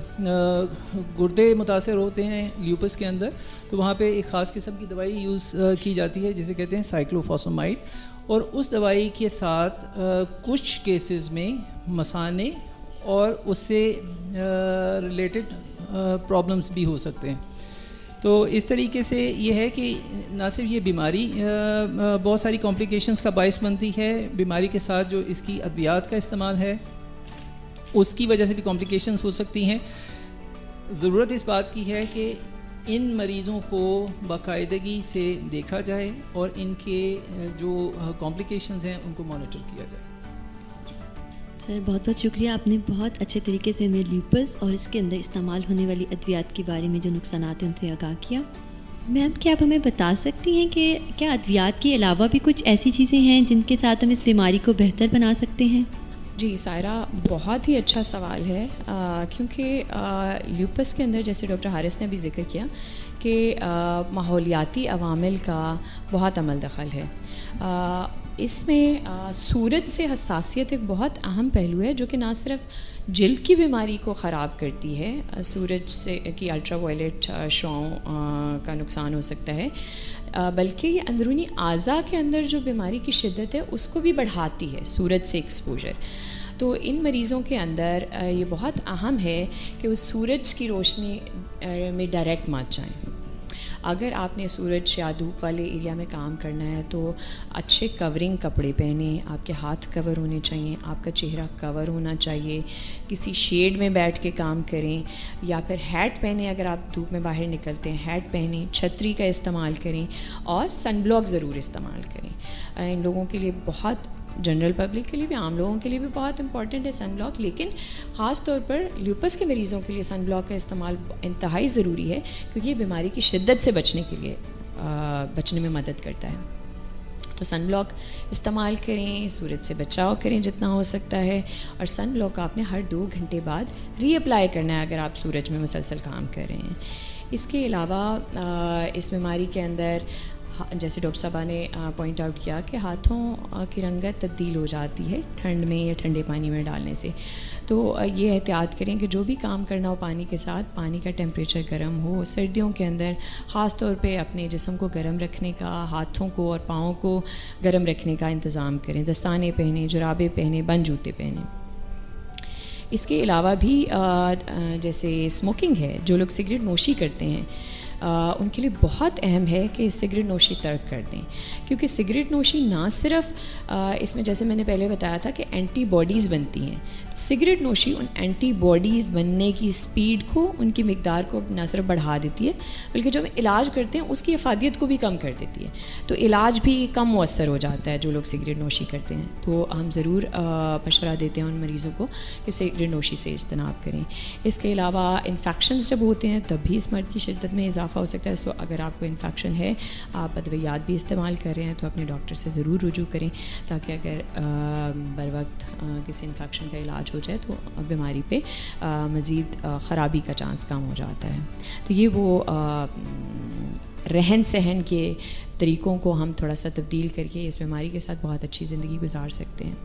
گردے متاثر ہوتے ہیں لیوپس کے اندر, تو وہاں پہ ایک خاص قسم کی دوائی یوز کی جاتی ہے جسے کہتے ہیں سائکلوفاسومائڈ. اور اس دوائی کے ساتھ کچھ کیسز میں مثانے اور اس سے ریلیٹڈ پرابلمس بھی ہو سکتے ہیں. تو اس طریقے سے یہ ہے کہ نہ صرف یہ بیماری بہت ساری کمپلیکیشنز کا باعث بنتی ہے, بیماری کے ساتھ جو اس کی ادویات کا استعمال ہے اس کی وجہ سے بھی کمپلیکیشنز ہو سکتی ہیں. ضرورت اس بات کی ہے کہ ان مریضوں کو باقاعدگی سے دیکھا جائے اور ان کے جو کمپلیکیشنز ہیں ان کو مانیٹر کیا جائے. سر بہت بہت شکریہ, آپ نے بہت اچھے طریقے سے ہمیں لیوپس اور اس کے اندر استعمال ہونے والی ادویات کے بارے میں جو نقصانات ہیں ان سے آگاہ کیا. میم کیا آپ ہمیں بتا سکتی ہیں کہ کیا ادویات کے علاوہ بھی کچھ ایسی چیزیں ہیں جن کے ساتھ ہم اس بیماری کو بہتر بنا سکتے ہیں؟ جی سائرہ, بہت ہی اچھا سوال ہے, کیونکہ لیوپس کے اندر جیسے ڈاکٹر حارث نے بھی ذکر کیا کہ ماحولیاتی عوامل کا بہت عمل دخل ہے. اس میں سورج سے حساسیت ایک بہت اہم پہلو ہے جو کہ نہ صرف جلد کی بیماری کو خراب کرتی ہے, سورج سے کی الٹرا وائلیٹ شعاؤں کا نقصان ہو سکتا ہے, بلکہ یہ اندرونی اعضاء کے اندر جو بیماری کی شدت ہے اس کو بھی بڑھاتی ہے سورج سے ایکسپوجر. تو ان مریضوں کے اندر یہ بہت اہم ہے کہ وہ سورج کی روشنی میں ڈائریکٹ مت جائیں. اگر آپ نے سورج یا دھوپ والے ایریا میں کام کرنا ہے تو اچھے کورنگ کپڑے پہنیں, آپ کے ہاتھ کور ہونے چاہیے, آپ کا چہرہ کور ہونا چاہیے, کسی شیڈ میں بیٹھ کے کام کریں یا پھر ہیٹ پہنیں. اگر آپ دھوپ میں باہر نکلتے ہیں ہیٹ پہنیں, چھتری کا استعمال کریں اور سن بلاک ضرور استعمال کریں. ان لوگوں کے لیے بہت, جنرل پبلک کے لیے بھی, عام لوگوں کے لیے بھی بہت امپورٹنٹ ہے سن بلاک, لیکن خاص طور پر لیوپس کے مریضوں کے لیے سن بلاک کا استعمال انتہائی ضروری ہے کیونکہ یہ بیماری کی شدت سے بچنے میں مدد کرتا ہے. تو سن بلاک استعمال کریں, سورج سے بچاؤ کریں جتنا ہو سکتا ہے, اور سن بلاک آپ نے ہر 2 گھنٹے بعد ری اپلائی کرنا ہے اگر آپ سورج میں مسلسل کام کر رہے ہیں. اس کے علاوہ اس بیماری کے اندر جیسے ڈاکٹر صاحبہ نے پوائنٹ آؤٹ کیا کہ ہاتھوں کی رنگت تبدیل ہو جاتی ہے ٹھنڈ میں یا ٹھنڈے پانی میں ڈالنے سے. تو یہ احتیاط کریں کہ جو بھی کام کرنا ہو پانی کے ساتھ, پانی کا ٹیمپریچر گرم ہو. سردیوں کے اندر خاص طور پہ اپنے جسم کو گرم رکھنے کا, ہاتھوں کو اور پاؤں کو گرم رکھنے کا انتظام کریں. دستانے پہنیں, جرابیں پہنیں, بند جوتے پہنیں. اس کے علاوہ بھی جیسے اسموکنگ ہے, جو لوگ سگریٹ نوشی کرتے ہیں ان کے لیے بہت اہم ہے کہ سگریٹ نوشی ترک کر دیں, کیونکہ سگریٹ نوشی نہ صرف اس میں جیسے میں نے پہلے بتایا تھا کہ اینٹی باڈیز بنتی ہیں, تو سگریٹ نوشی ان اینٹی باڈیز بننے کی سپیڈ کو, ان کی مقدار کو نہ صرف بڑھا دیتی ہے بلکہ جو ہم علاج کرتے ہیں اس کی افادیت کو بھی کم کر دیتی ہے. تو علاج بھی کم مؤثر ہو جاتا ہے جو لوگ سگریٹ نوشی کرتے ہیں. تو ہم ضرور مشورہ دیتے ہیں ان مریضوں کو کہ سگریٹ نوشی سے اجتناب کریں. اس کے علاوہ انفیکشنز جب ہوتے ہیں تب بھی اس مرض کی شدت میں اضافہ ہو سکتا ہے. سو اگر آپ کو انفیکشن ہے, آپ ادویات بھی استعمال کر رہے ہیں, تو اپنے ڈاکٹر سے ضرور رجوع کریں تاکہ اگر بر وقت کسی انفیکشن کا علاج ہو جائے تو بیماری پہ مزید خرابی کا چانس کم ہو جاتا ہے. تو یہ وہ رہن سہن کے طریقوں کو ہم تھوڑا سا تبدیل کر کے اس بیماری کے ساتھ بہت اچھی زندگی گزار سکتے ہیں.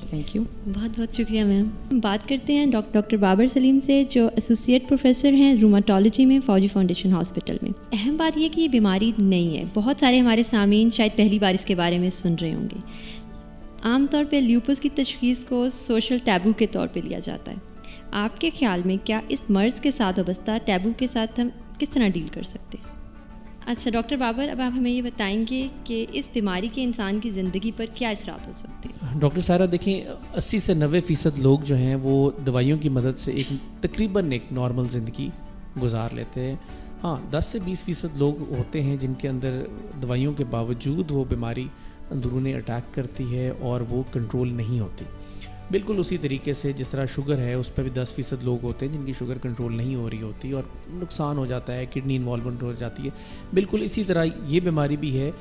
Thank you. بہت بہت شکریہ میم. بات کرتے ہیں ڈاکٹر بابر سلیم سے, جو ایسوسیٹ پروفیسر ہیں روماٹولوجی میں فوجی فاؤنڈیشن ہاسپٹل میں. اہم بات یہ کہ یہ بیماری نہیں ہے. بہت سارے ہمارے سامعین شاید پہلی بار اس کے بارے میں سن رہے ہوں گے. عام طور پہ لیوپس کی تشخیص کو سوشل ٹیبو کے طور پہ لیا جاتا ہے. آپ کے خیال میں کیا اس مرض کے ساتھ وابستہ ٹیبو کے ساتھ ہم کس طرح ڈیل کر سکتے ہیں؟ اچھا ڈاکٹر بابر, اب آپ ہمیں یہ بتائیں گے کہ اس بیماری کے انسان کی زندگی پر کیا اثرات ہو سکتے ہیں؟ ڈاکٹر سائرہ دیکھیں, 80 سے 90% لوگ جو ہیں وہ دوائیوں کی مدد سے تقریباً ایک نارمل زندگی گزار لیتے ہیں. ہاں 10 سے 20% لوگ ہوتے ہیں جن کے اندر دوائیوں کے باوجود وہ بیماری اندرون اٹیک کرتی ہے اور وہ کنٹرول نہیں ہوتی. بالکل اسی طریقے سے جس طرح شوگر ہے اس پہ بھی 10% لوگ ہوتے ہیں جن کی شوگر کنٹرول نہیں ہو رہی ہوتی اور نقصان ہو جاتا ہے, کڈنی انوالومنٹ ہو جاتی ہے. بالکل اسی طرح یہ بیماری بھی ہے,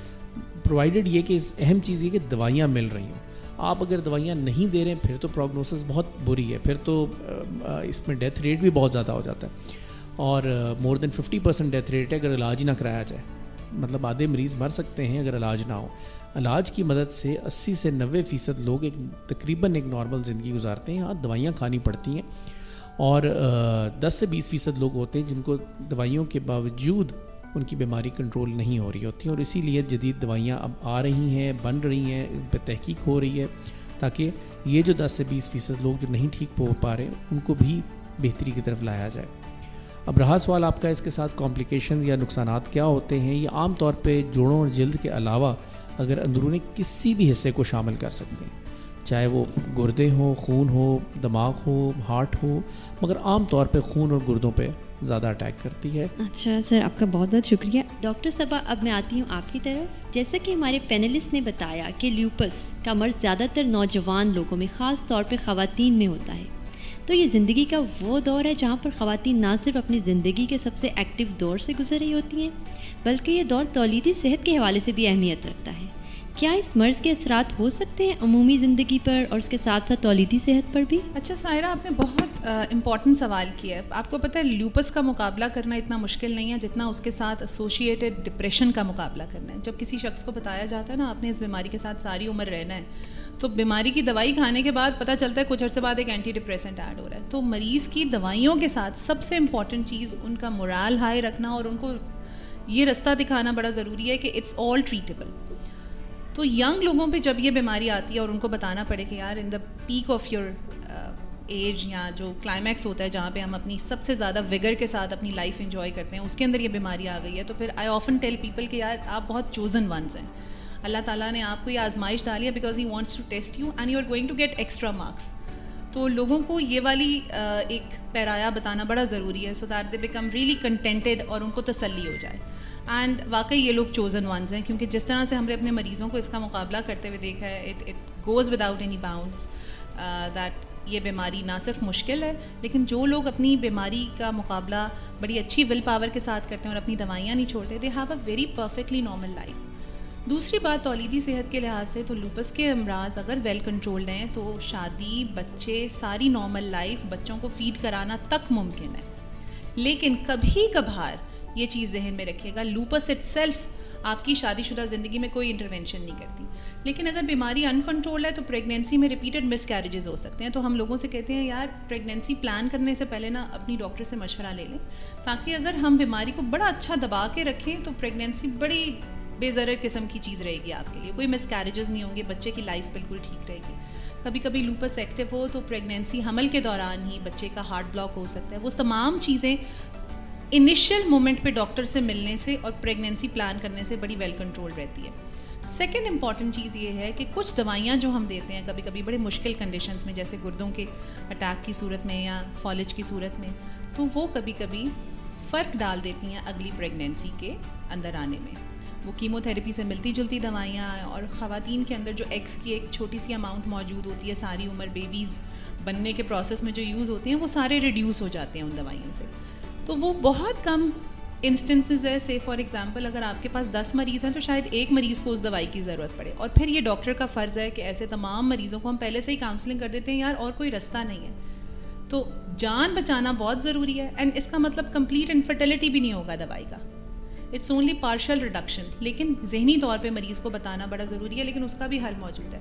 پرووائڈڈ یہ کہ اہم چیز یہ کہ دوائیاں مل رہی ہوں. آپ اگر دوائیاں نہیں دے رہے ہیں پھر تو پروگنوسس بہت بری ہے, پھر تو اس میں ڈیتھ ریٹ بھی بہت زیادہ ہو جاتا ہے, اور مور دین 50% ڈیتھ ریٹ ہے اگر علاج ہی نہ کرایا جائے. مطلب آدھے مریض مر سکتے ہیں اگر علاج نہ ہو. علاج کی مدد سے 80 سے 90% لوگ تقریباً ایک نارمل زندگی گزارتے ہیں. ہاں دوائیاں کھانی پڑتی ہیں, اور 10 سے 20% لوگ ہوتے ہیں جن کو دوائیوں کے باوجود ان کی بیماری کنٹرول نہیں ہو رہی ہوتی, اور اسی لیے جدید دوائیاں اب آ رہی ہیں, بن رہی ہیں, ان پہ تحقیق ہو رہی ہے تاکہ یہ جو 10 سے 20% لوگ جو نہیں ٹھیک ہو پا رہے ان کو بھی بہتری کی طرف لایا جائے. اب رہا سوال آپ کا اس کے ساتھ کمپلیکیشنز یا نقصانات کیا ہوتے ہیں, یہ عام طور پہ جوڑوں اور جلد کے علاوہ اگر اندرونی کسی بھی حصے کو شامل کر سکتے ہیں, چاہے وہ گردے ہوں, خون ہو, دماغ ہو, ہارٹ ہو, مگر عام طور پہ خون اور گردوں پہ زیادہ اٹیک کرتی ہے. اچھا سر, آپ کا بہت بہت شکریہ. ڈاکٹر صبا, اب میں آتی ہوں آپ کی طرف. جیسا کہ ہمارے پینلسٹ نے بتایا کہ لیوپس کا مرض زیادہ تر نوجوان لوگوں میں, خاص طور پہ خواتین میں ہوتا ہے, تو یہ زندگی کا وہ دور ہے جہاں پر خواتین نہ صرف اپنی زندگی کے سب سے ایکٹیو دور سے گزر رہی ہوتی ہیں بلکہ یہ دور تولیدی صحت کے حوالے سے بھی اہمیت رکھتا ہے. کیا اس مرض کے اثرات ہو سکتے ہیں عمومی زندگی پر اور اس کے ساتھ ساتھ تولیدی صحت پر بھی؟ اچھا سائرہ, آپ نے بہت امپورٹنٹ سوال کیا ہے. آپ کو پتہ ہے لیوپس کا مقابلہ کرنا اتنا مشکل نہیں ہے جتنا اس کے ساتھ ایسوسیٹڈ ڈپریشن کا مقابلہ کرنا ہے. جب کسی شخص کو بتایا جاتا ہے نا آپ نے اس بیماری کے ساتھ ساری عمر رہنا ہے, تو بیماری کی دوائی کھانے کے بعد پتہ چلتا ہے کچھ عرصے بعد ایک اینٹی ڈپریسنٹ ایڈ ہو رہا ہے. تو مریض کی دوائیوں کے ساتھ سب سے امپورٹنٹ چیز ان کا مورال ہائی رکھنا اور ان کو یہ رستہ دکھانا بڑا ضروری ہے کہ اٹس آل ٹریٹیبل. تو ینگ لوگوں پہ جب یہ بیماری آتی ہے اور ان کو بتانا پڑے کہ یار in the peak of your age, یا جو کلائمیکس ہوتا ہے جہاں پہ ہم اپنی سب سے زیادہ وگر کے ساتھ اپنی لائف انجوائے کرتے ہیں, اس کے اندر یہ بیماری آ گئی ہے, تو پھر آئی آفن ٹیل پیپل کہ یار آپ بہت چوزن ونز ہیں. اللہ تعالیٰ نے آپ کو یہ آزمائش ڈالی ہے because he wants to test you and you are going to get extra marks. تو لوگوں کو یہ والی ایک پیرایا بتانا بڑا ضروری ہے so that they become really contented اور ان کو تسلی ہو جائے. اینڈ واقعی یہ لوگ چوزن ونز ہیں, کیونکہ جس طرح سے ہم نے اپنے مریضوں کو اس کا مقابلہ کرتے ہوئے دیکھا ہے, it goes without any bounds that یہ بیماری نہ صرف مشکل ہے, لیکن جو لوگ اپنی بیماری کا مقابلہ بڑی اچھی ول پاور کے ساتھ کرتے ہیں اور اپنی دوائیاں نہیں چھوڑتے, they have a very perfectly normal life. دوسری بات تولیدی صحت کے لحاظ سے, تو لوپس کے امراض اگر ویل کنٹرولڈ ہیں تو شادی, بچے, ساری نارمل لائف, بچوں کو فیڈ کرانا تک ممکن ہے. لیکن کبھی کبھار یہ چیز ذہن میں رکھیے گا, لوپس اٹ سیلف آپ کی شادی شدہ زندگی میں کوئی انٹرونشن نہیں کرتی, لیکن اگر بیماری ان کنٹرول ہے تو پریگنینسی میں ریپیٹڈ مس کیریجز ہو سکتے ہیں. تو ہم لوگوں سے کہتے ہیں یار پریگنینسی پلان کرنے سے پہلے نا اپنی ڈاکٹر سے مشورہ لے لیں, تاکہ اگر ہم بیماری کو بڑا اچھا دبا کے رکھیں تو پریگنینسی بڑی بے ضرر قسم کی چیز رہے گی آپ کے لیے, کوئی مس کیریجز نہیں ہوں گے, بچے کی لائف بالکل ٹھیک رہے گی. کبھی کبھی لوپس ایکٹیو ہو تو پریگنینسی حمل کے دوران ہی بچے کا ہارٹ بلاک ہو سکتا ہے. وہ تمام چیزیں انیشیل مومنٹ پہ ڈاکٹر سے ملنے سے اور پریگنینسی پلان کرنے سے بڑی ویل کنٹرول رہتی ہے. سیکنڈ امپورٹنٹ چیز یہ ہے کہ کچھ دوائیاں جو ہم دیتے ہیں کبھی کبھی بڑے مشکل کنڈیشنز میں, جیسے گردوں کے اٹیک کی صورت میں یا فالج کی صورت میں, تو وہ کبھی کبھی فرق ڈال دیتی ہیں اگلی پریگنینسی کے اندر آنے میں. وہ کیمو تھراپی سے ملتی جلتی دوائیاں, اور خواتین کے اندر جو ایگس کی ایک چھوٹی سی اماؤنٹ موجود ہوتی ہے ساری عمر بیبیز بننے کے پروسیس میں جو یوز ہوتے ہیں, وہ سارے ریڈیوس ہو جاتے ہیں ان دوائیوں سے. تو وہ بہت کم انسٹنسز ہے. سے فار ایگزامپل اگر آپ کے پاس 10 مریض ہیں تو شاید ایک مریض کو اس دوائی کی ضرورت پڑے, اور پھر یہ ڈاکٹر کا فرض ہے کہ ایسے تمام مریضوں کو ہم پہلے سے ہی کاؤنسلنگ کر دیتے ہیں یار اور کوئی رستہ نہیں ہے. تو جان بچانا بہت ضروری ہے, اینڈ اس کا مطلب کمپلیٹ انفرٹیلٹی بھی نہیں ہوگا دوائی کا, اٹس اونلی پارشل ریڈکشن. لیکن ذہنی طور پہ مریض کو بتانا بڑا ضروری ہے, لیکن اس کا بھی حل موجود ہے.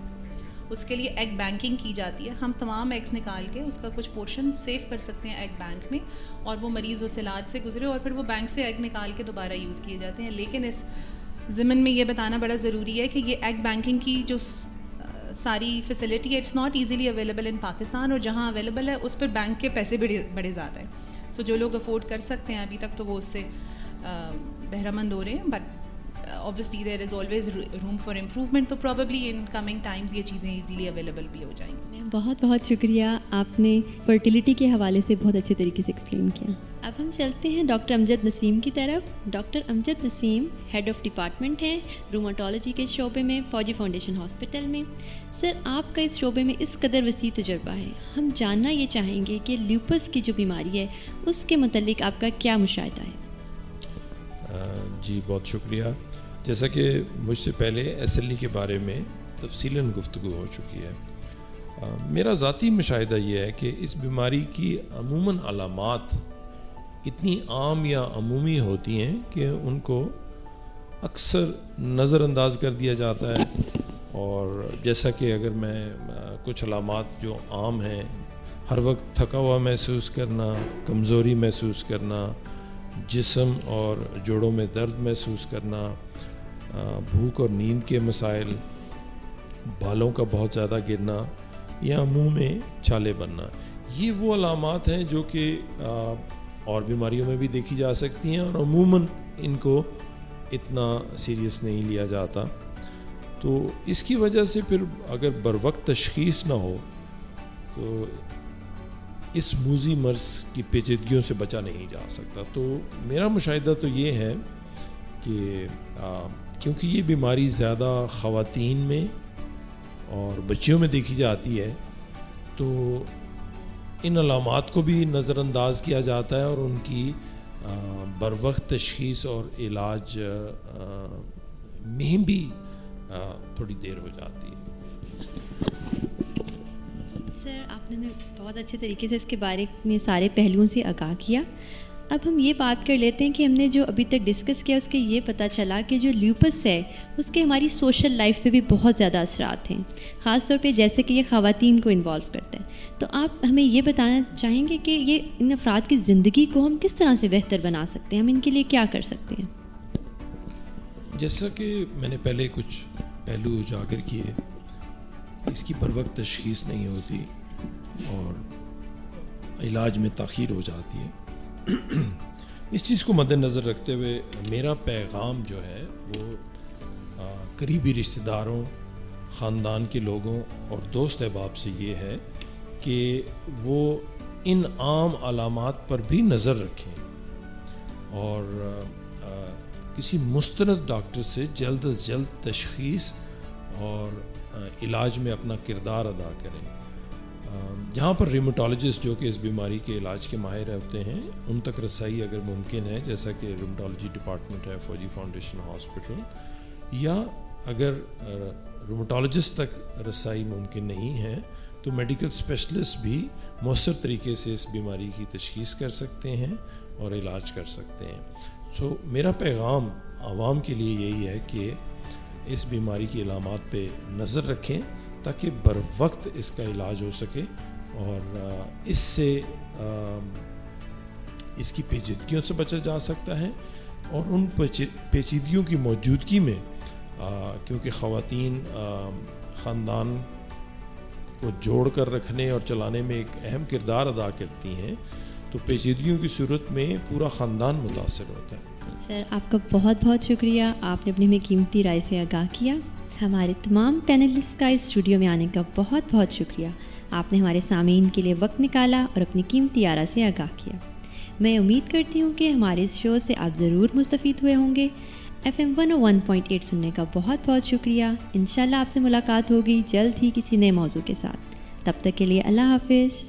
اس کے لیے ایگ بینکنگ کی جاتی ہے, ہم تمام ایگس نکال کے اس کا کچھ پورشن سیو کر سکتے ہیں ایگ بینک میں, اور وہ مریض اس علاج سے گزرے اور پھر وہ بینک سے ایگ نکال کے دوبارہ یوز کیے جاتے ہیں. لیکن اس ضمن میں یہ بتانا بڑا ضروری ہے کہ یہ ایگ بینکنگ کی جو ساری فیسلٹی ہے it's not easily available in Pakistan, اور جہاں اویلیبل ہے اس پر بینک کے پیسے بڑے زیادہ ہیں. سو جو لوگ افورڈ کر سکتے ہیں ابھی تک تو وہ اس سے بہرہ مند ہو رہے ہیں, but obviously there is always room for improvement, تو probably in coming times یہ چیزیں easily available بھی ہو جائیں گی. بہت بہت شکریہ, آپ نے فرٹیلیٹی کے حوالے سے بہت اچھے طریقے سے ایکسپلین کیا. اب ہم چلتے ہیں ڈاکٹر امجد نسیم کی طرف. Doctor Amjad Naseem head of department ہیں روماٹولوجی کے شعبے میں فوجی فاؤنڈیشن ہاسپٹل میں. سر, آپ کا اس شعبے میں اس قدر وسیع تجربہ ہے, ہم جاننا یہ چاہیں گے کہ لیوپس کی جو بیماری ہے اس کے متعلق آپ کا کیا مشاہدہ ہے؟ جی بہت شکریہ. جیسا کہ مجھ سے پہلے SLE کے بارے میں تفصیلاً گفتگو ہو چکی ہے, میرا ذاتی مشاہدہ یہ ہے کہ اس بیماری کی عموماً علامات اتنی عام یا عمومی ہوتی ہیں کہ ان کو اکثر نظر انداز کر دیا جاتا ہے. اور جیسا کہ اگر میں کچھ علامات جو عام ہیں, ہر وقت تھکا ہوا محسوس کرنا, کمزوری محسوس کرنا, جسم اور جوڑوں میں درد محسوس کرنا, بھوک اور نیند کے مسائل, بالوں کا بہت زیادہ گرنا یا منہ میں چھالے بننا, یہ وہ علامات ہیں جو کہ اور بیماریوں میں بھی دیکھی جا سکتی ہیں اور عموماً ان کو اتنا سیریس نہیں لیا جاتا. تو اس کی وجہ سے پھر اگر بروقت تشخیص نہ ہو تو اس موذی مرض کی پیچیدگیوں سے بچا نہیں جا سکتا. تو میرا مشاہدہ تو یہ ہے کہ کیونکہ یہ بیماری زیادہ خواتین میں اور بچیوں میں دیکھی جاتی ہے, تو ان علامات کو بھی نظر انداز کیا جاتا ہے اور ان کی بروقت تشخیص اور علاج میں بھی تھوڑی دیر ہو جاتی ہے. سر, آپ نے بہت اچھے طریقے سے اس کے بارے میں سارے پہلوؤں سے آگاہ کیا. اب ہم یہ بات کر لیتے ہیں کہ ہم نے جو ابھی تک ڈسکس کیا اس کے یہ پتہ چلا کہ جو لیوپس ہے اس کے ہماری سوشل لائف پہ بھی بہت زیادہ اثرات ہیں, خاص طور پہ جیسے کہ یہ خواتین کو انوالو کرتا ہے. تو آپ ہمیں یہ بتانا چاہیں گے کہ یہ ان افراد کی زندگی کو ہم کس طرح سے بہتر بنا سکتے ہیں, ہم ان کے لیے کیا کر سکتے ہیں؟ جیسا کہ میں نے پہلے کچھ پہلو اجاگر کیے, اس کی بروقت تشخیص نہیں ہوتی اور علاج میں تاخیر ہو جاتی ہے. اس چیز کو مد نظر رکھتے ہوئے میرا پیغام جو ہے وہ قریبی رشتہ داروں, خاندان کے لوگوں اور دوست احباب سے یہ ہے کہ وہ ان عام علامات پر بھی نظر رکھیں اور کسی مستند ڈاکٹر سے جلد از جلد تشخیص اور علاج میں اپنا کردار ادا کریں. جہاں پر ریموٹالوجسٹ جو کہ اس بیماری کے علاج کے ماہر ہوتے ہیں ان تک رسائی اگر ممکن ہے, جیسا کہ ریموٹالوجی ڈپارٹمنٹ ہے فوجی فاؤنڈیشن ہاسپٹل, یا اگر ریموٹالوجسٹ تک رسائی ممکن نہیں ہے تو میڈیکل اسپیشلسٹ بھی مؤثر طریقے سے اس بیماری کی تشخیص کر سکتے ہیں اور علاج کر سکتے ہیں. سو میرا پیغام عوام کے لیے یہی ہے کہ اس بیماری کی علامات پہ نظر رکھیں تاکہ بر وقت اس کا علاج ہو سکے اور اس سے اس کی پیچیدگیوں سے بچا جا سکتا ہے. اور ان پیچیدگیوں کی موجودگی میں کیونکہ خواتین خاندان کو جوڑ کر رکھنے اور چلانے میں ایک اہم کردار ادا کرتی ہیں, تو پیچیدگیوں کی صورت میں پورا خاندان متاثر ہوتا ہے. سر, آپ کا بہت بہت شکریہ, آپ نے اپنی ہمیں قیمتی رائے سے آگاہ کیا. ہمارے تمام پینلسٹ کا اس اسٹوڈیو میں آنے کا بہت بہت شکریہ. آپ نے ہمارے سامعین کے لیے وقت نکالا اور اپنی قیمتی آرا سے آگاہ کیا. میں امید کرتی ہوں کہ ہمارے اس شو سے آپ ضرور مستفید ہوئے ہوں گے. FM 101.8 سننے کا بہت بہت شکریہ. انشاءاللہ آپ سے ملاقات ہوگی جلد ہی کسی نئے موضوع کے ساتھ. تب تک کے لیے اللہ حافظ.